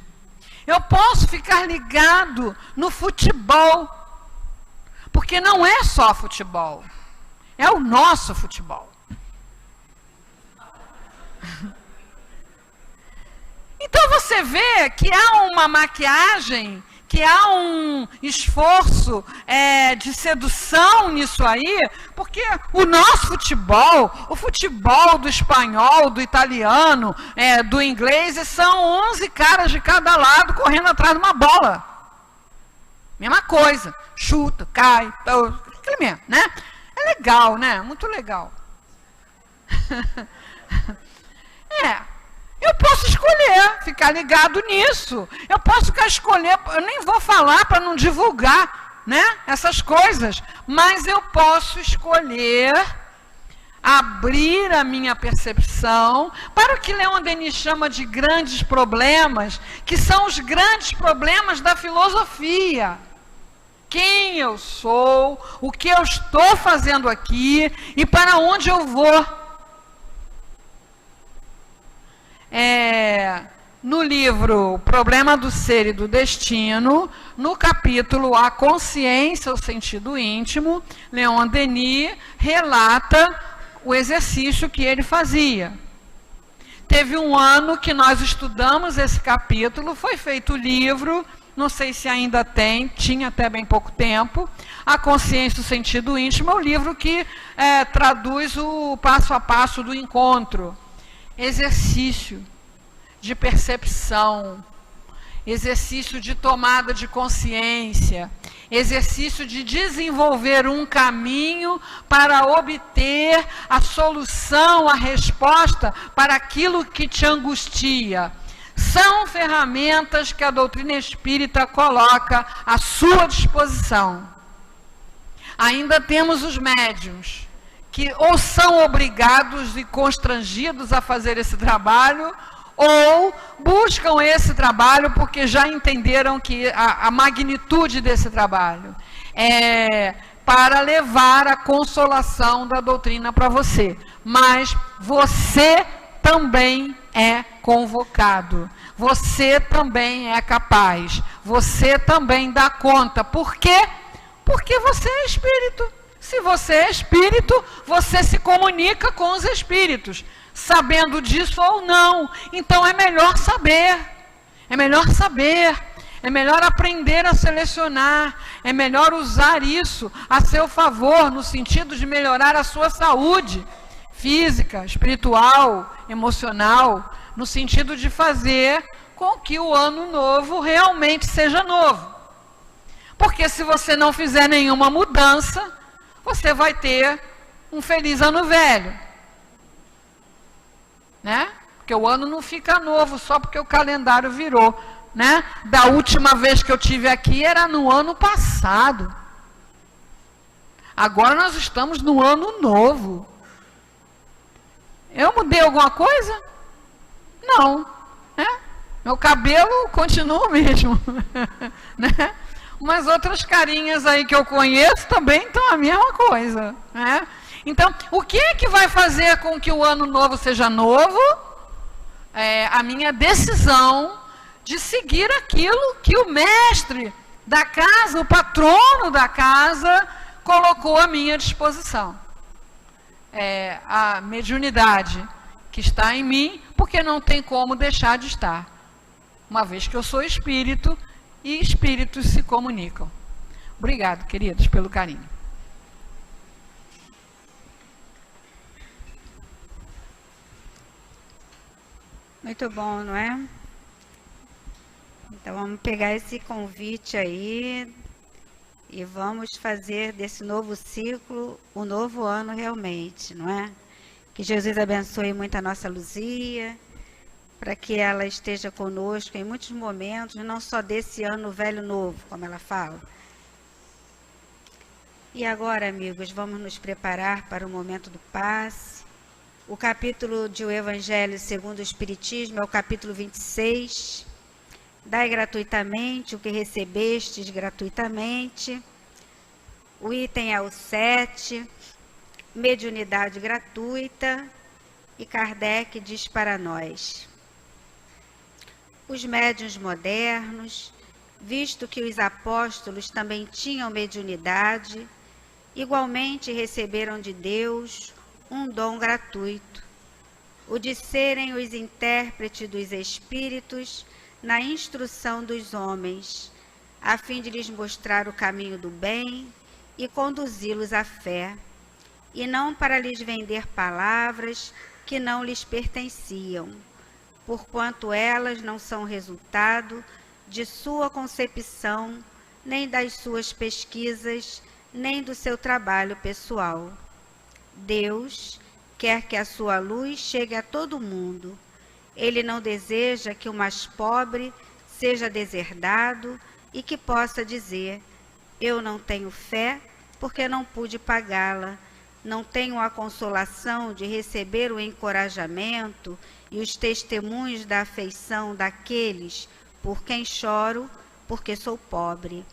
Eu posso ficar ligado no futebol. Porque não é só futebol. é o nosso futebol. Então você vê que há uma maquiagem, que há um esforço de sedução nisso aí, porque o nosso futebol, o futebol do espanhol, do italiano, do inglês, são 11 caras de cada lado correndo atrás de uma bola. Mesma coisa, chuta, cai, aquele mesmo, né? É legal, né? Muito legal. Eu posso escolher ficar ligado nisso. Eu posso ficar escolher, eu nem vou falar para não divulgar, né, essas coisas, mas eu posso escolher abrir a minha percepção para o que Leon Denis chama de grandes problemas, que são os grandes problemas da filosofia. Quem eu sou, o que eu estou fazendo aqui e para onde eu vou. No livro Problema do Ser e do Destino, no capítulo A Consciência, o Sentido Íntimo, Leon Denis relata o exercício que ele fazia. Teve um ano que nós estudamos esse capítulo, foi feito o livro, não sei se ainda tinha até bem pouco tempo, A Consciência, o Sentido Íntimo, é o livro que traduz o passo a passo do encontro. Exercício de percepção, exercício de tomada de consciência, exercício de desenvolver um caminho para obter a solução, a resposta para aquilo que te angustia. São ferramentas que a doutrina espírita coloca à sua disposição. Ainda temos os médiuns, que ou são obrigados e constrangidos a fazer esse trabalho, ou buscam esse trabalho porque já entenderam que a magnitude desse trabalho é para levar a consolação da doutrina para você. Mas você também é convocado, você também é capaz, você também dá conta. Por quê? Porque você é espírito. Se você é espírito, você se comunica com os espíritos, sabendo disso ou não. Então é melhor saber, é melhor aprender a selecionar, é melhor usar isso a seu favor, no sentido de melhorar a sua saúde física, espiritual, emocional, no sentido de fazer com que o ano novo realmente seja novo. Porque se você não fizer nenhuma mudança, você vai ter um feliz ano velho, né? Porque o ano não fica novo só porque o calendário virou, né? Da última vez que eu tive aqui era no ano passado. Agora nós estamos no ano novo. Eu mudei alguma coisa? Não, né? Meu cabelo continua o mesmo, né? Umas outras carinhas aí que eu conheço também estão a mesma coisa, né? Então, o que é que vai fazer com que o ano novo seja novo? A minha decisão de seguir aquilo que o mestre da casa, o patrono da casa, colocou à minha disposição. A mediunidade que está em mim, porque não tem como deixar de estar, uma vez que eu sou espírito, e espíritos se comunicam. Obrigado, queridos, pelo carinho. Muito bom, não é? Então vamos pegar esse convite aí e vamos fazer desse novo ciclo o novo ano realmente, não é? Que Jesus abençoe muito a nossa Luzia, para que ela esteja conosco em muitos momentos, não só desse ano velho novo, como ela fala. E agora, amigos, vamos nos preparar para o momento do passe. O capítulo de O Evangelho segundo o Espiritismo é o capítulo 26. Dai gratuitamente o que recebestes gratuitamente. O item é o 7, mediunidade gratuita. E Kardec diz para nós: os médiuns modernos, visto que os apóstolos também tinham mediunidade, igualmente receberam de Deus um dom gratuito, o de serem os intérpretes dos Espíritos na instrução dos homens, a fim de lhes mostrar o caminho do bem e conduzi-los à fé, e não para lhes vender palavras que não lhes pertenciam, porquanto elas não são resultado de sua concepção, nem das suas pesquisas, nem do seu trabalho pessoal. Deus quer que a sua luz chegue a todo mundo. Ele não deseja que o mais pobre seja deserdado e que possa dizer: eu não tenho fé porque não pude pagá-la, não tenho a consolação de receber o encorajamento e os testemunhos da afeição daqueles por quem choro, porque sou pobre.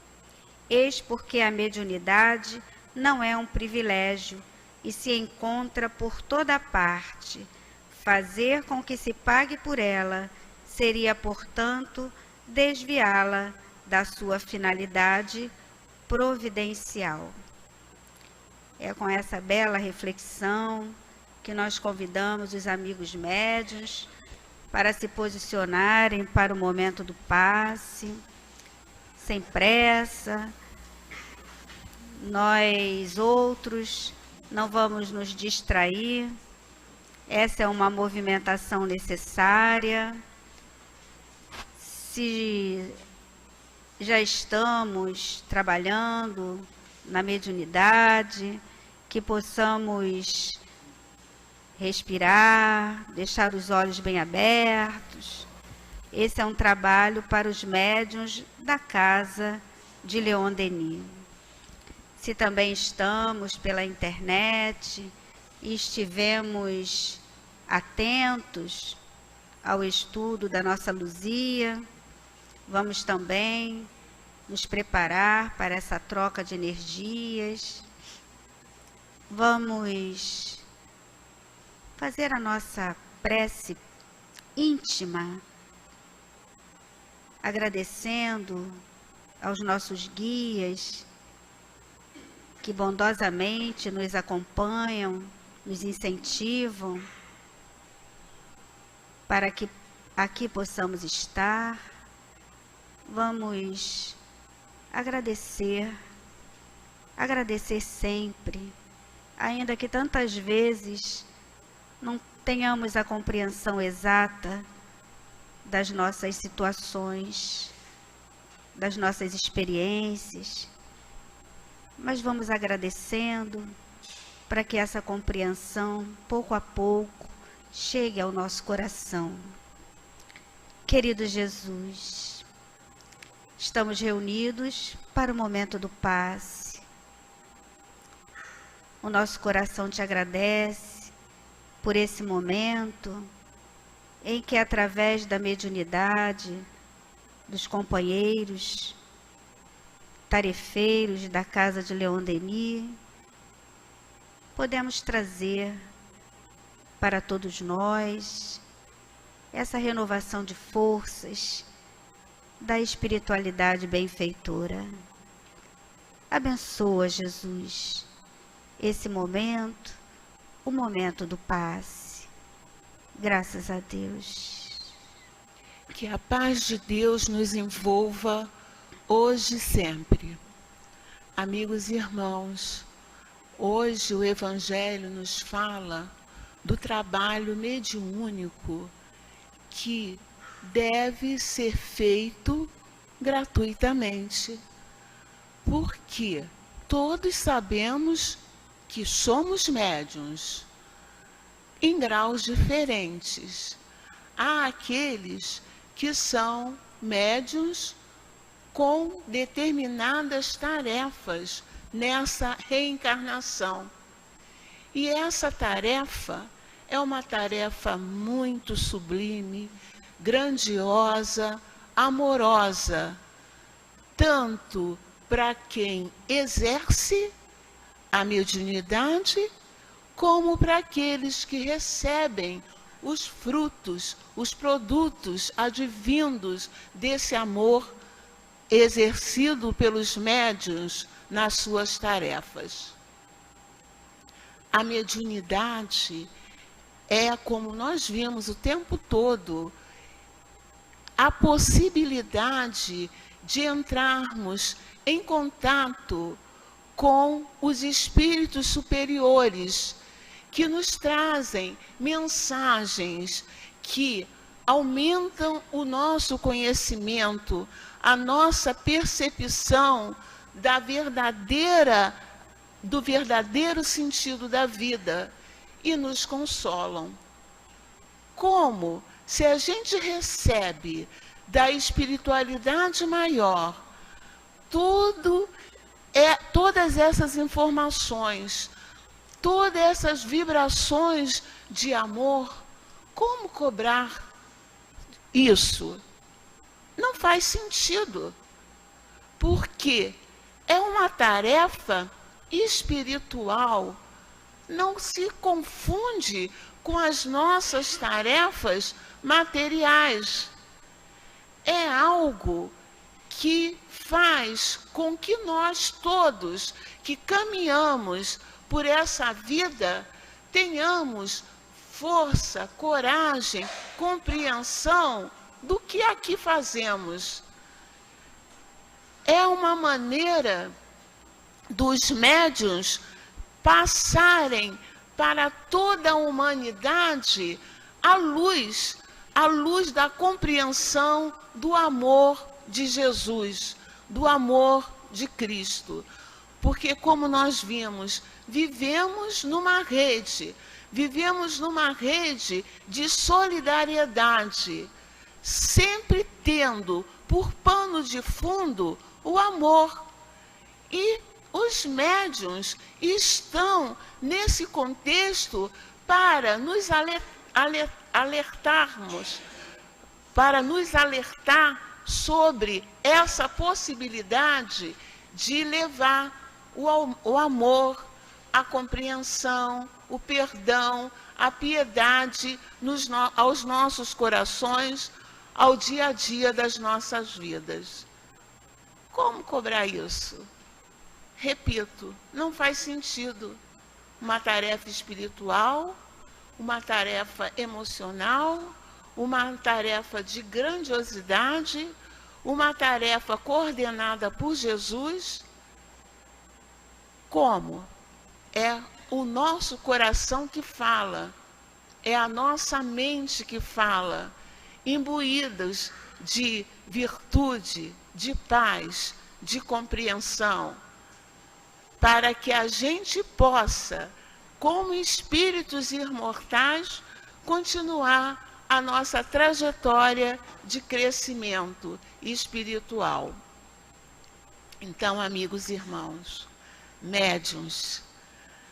Eis porque a mediunidade não é um privilégio e se encontra por toda parte. Fazer com que se pague por ela seria, portanto, desviá-la da sua finalidade providencial. É com essa bela reflexão que nós convidamos os amigos médiuns para se posicionarem para o momento do passe, sem pressa. Nós outros não vamos nos distrair. Essa é uma movimentação necessária. Se já estamos trabalhando na mediunidade, que possamos respirar, deixar os olhos bem abertos. Esse é um trabalho para os médiuns da casa de Leon Denis. Se também estamos pela internet e estivemos atentos ao estudo da nossa Luzia, vamos também nos preparar para essa troca de energias. Vamos fazer a nossa prece íntima, agradecendo aos nossos guias que bondosamente nos acompanham, nos incentivam para que aqui possamos estar. Vamos agradecer sempre, ainda que tantas vezes não tenhamos a compreensão exata das nossas situações, das nossas experiências, mas vamos agradecendo para que essa compreensão, pouco a pouco, chegue ao nosso coração. Querido Jesus, estamos reunidos para o momento do passe. O nosso coração te agradece por esse momento em que, através da mediunidade dos companheiros, tarefeiros da casa de Leon Denis, podemos trazer para todos nós essa renovação de forças da espiritualidade benfeitora. Abençoa, Jesus, esse momento, o momento do passe. Graças a Deus. Que a paz de Deus nos envolva hoje e sempre. Amigos e irmãos, hoje o Evangelho nos fala do trabalho mediúnico que deve ser feito gratuitamente, porque todos sabemos que somos médiuns em graus diferentes. Há aqueles que são médiuns com determinadas tarefas nessa reencarnação. E essa tarefa é uma tarefa muito sublime, grandiosa, amorosa, tanto para quem exerce a mediunidade, como para aqueles que recebem os frutos, os produtos advindos desse amor exercido pelos médiuns nas suas tarefas. a mediunidade é, como nós vimos o tempo todo, a possibilidade de entrarmos em contato com os espíritos superiores, que nos trazem mensagens que aumentam o nosso conhecimento, a nossa percepção do verdadeiro sentido da vida, e nos consolam. Como? Se a gente recebe da espiritualidade maior todas essas informações, todas essas vibrações de amor, como cobrar isso? Não faz sentido, porque é uma tarefa espiritual, não se confunde com as nossas tarefas materiais. É algo que faz com que nós todos que caminhamos por essa vida tenhamos força, coragem, compreensão do que aqui fazemos. É uma maneira dos médiuns passarem para toda a humanidade a luz da compreensão do amor de Jesus, do amor de Cristo. Porque, como nós vimos, vivemos numa rede de solidariedade, sempre tendo por pano de fundo o amor. E os médiuns estão nesse contexto para nos alertarmos, para nos alertar sobre essa possibilidade de levar o amor, a compreensão, o perdão, a piedade aos nossos corações, ao dia a dia das nossas vidas. Como cobrar isso? Repito, não faz sentido. Uma tarefa espiritual, uma tarefa emocional, uma tarefa de grandiosidade, uma tarefa coordenada por Jesus. Como? É o nosso coração que fala, é a nossa mente que fala, imbuídos de virtude, de paz, de compreensão, para que a gente possa, como espíritos imortais, continuar a nossa trajetória de crescimento espiritual. Então, amigos e irmãos, médiuns,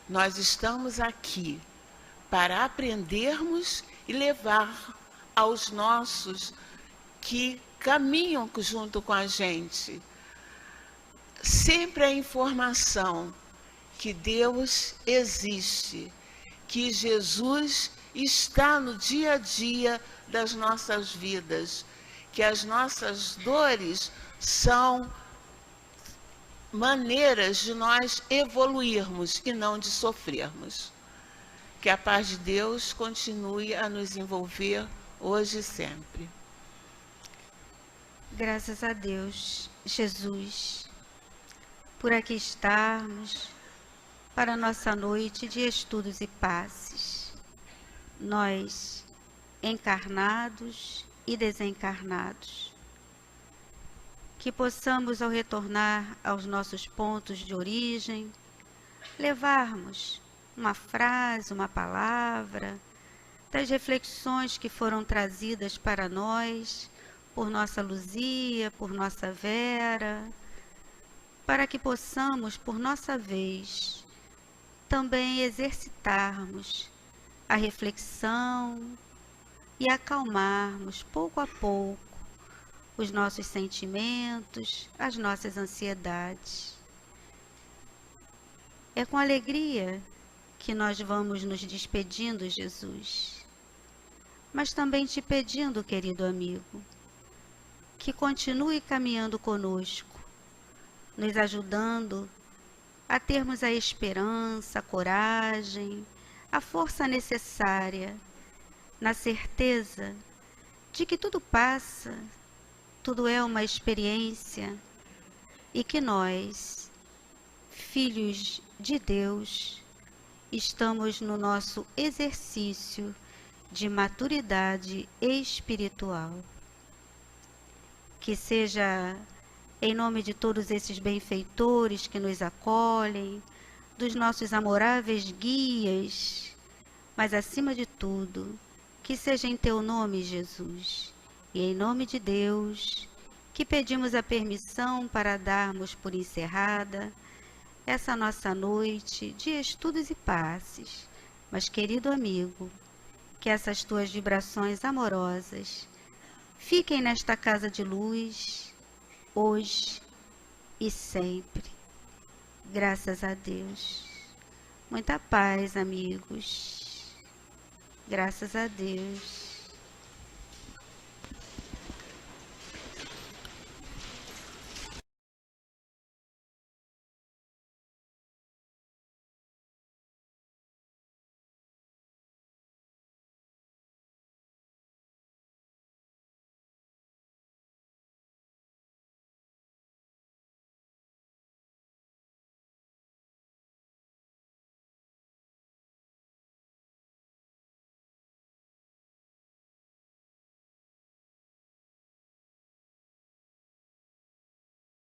nós estamos aqui para aprendermos e levar aos nossos que caminham junto com a gente sempre a informação que Deus existe, que Jesus está no dia a dia das nossas vidas, que as nossas dores são maneiras de nós evoluirmos e não de sofrermos. Que a paz de Deus continue a nos envolver hoje e sempre. Graças a Deus, Jesus, por aqui estarmos para a nossa noite de estudos e passes. Nós, encarnados e desencarnados, que possamos, ao retornar aos nossos pontos de origem, levarmos uma frase, uma palavra, das reflexões que foram trazidas para nós, por nossa Luzia, por nossa Vera, para que possamos, por nossa vez, também exercitarmos a reflexão e acalmarmos pouco a pouco os nossos sentimentos, as nossas ansiedades. É com alegria que nós vamos nos despedindo, Jesus, mas também te pedindo, querido amigo, que continue caminhando conosco, nos ajudando a termos a esperança, a coragem, a força necessária, na certeza de que tudo passa, tudo é uma experiência e que nós, filhos de Deus, estamos no nosso exercício de maturidade espiritual. Que seja em nome de todos esses benfeitores que nos acolhem, dos nossos amoráveis guias, mas acima de tudo, que seja em teu nome, Jesus, e em nome de Deus, que pedimos a permissão para darmos por encerrada essa nossa noite de estudos e passes. Mas, querido amigo, que essas tuas vibrações amorosas fiquem nesta casa de luz, hoje e sempre. Graças a Deus. Muita paz, amigos. Graças a Deus.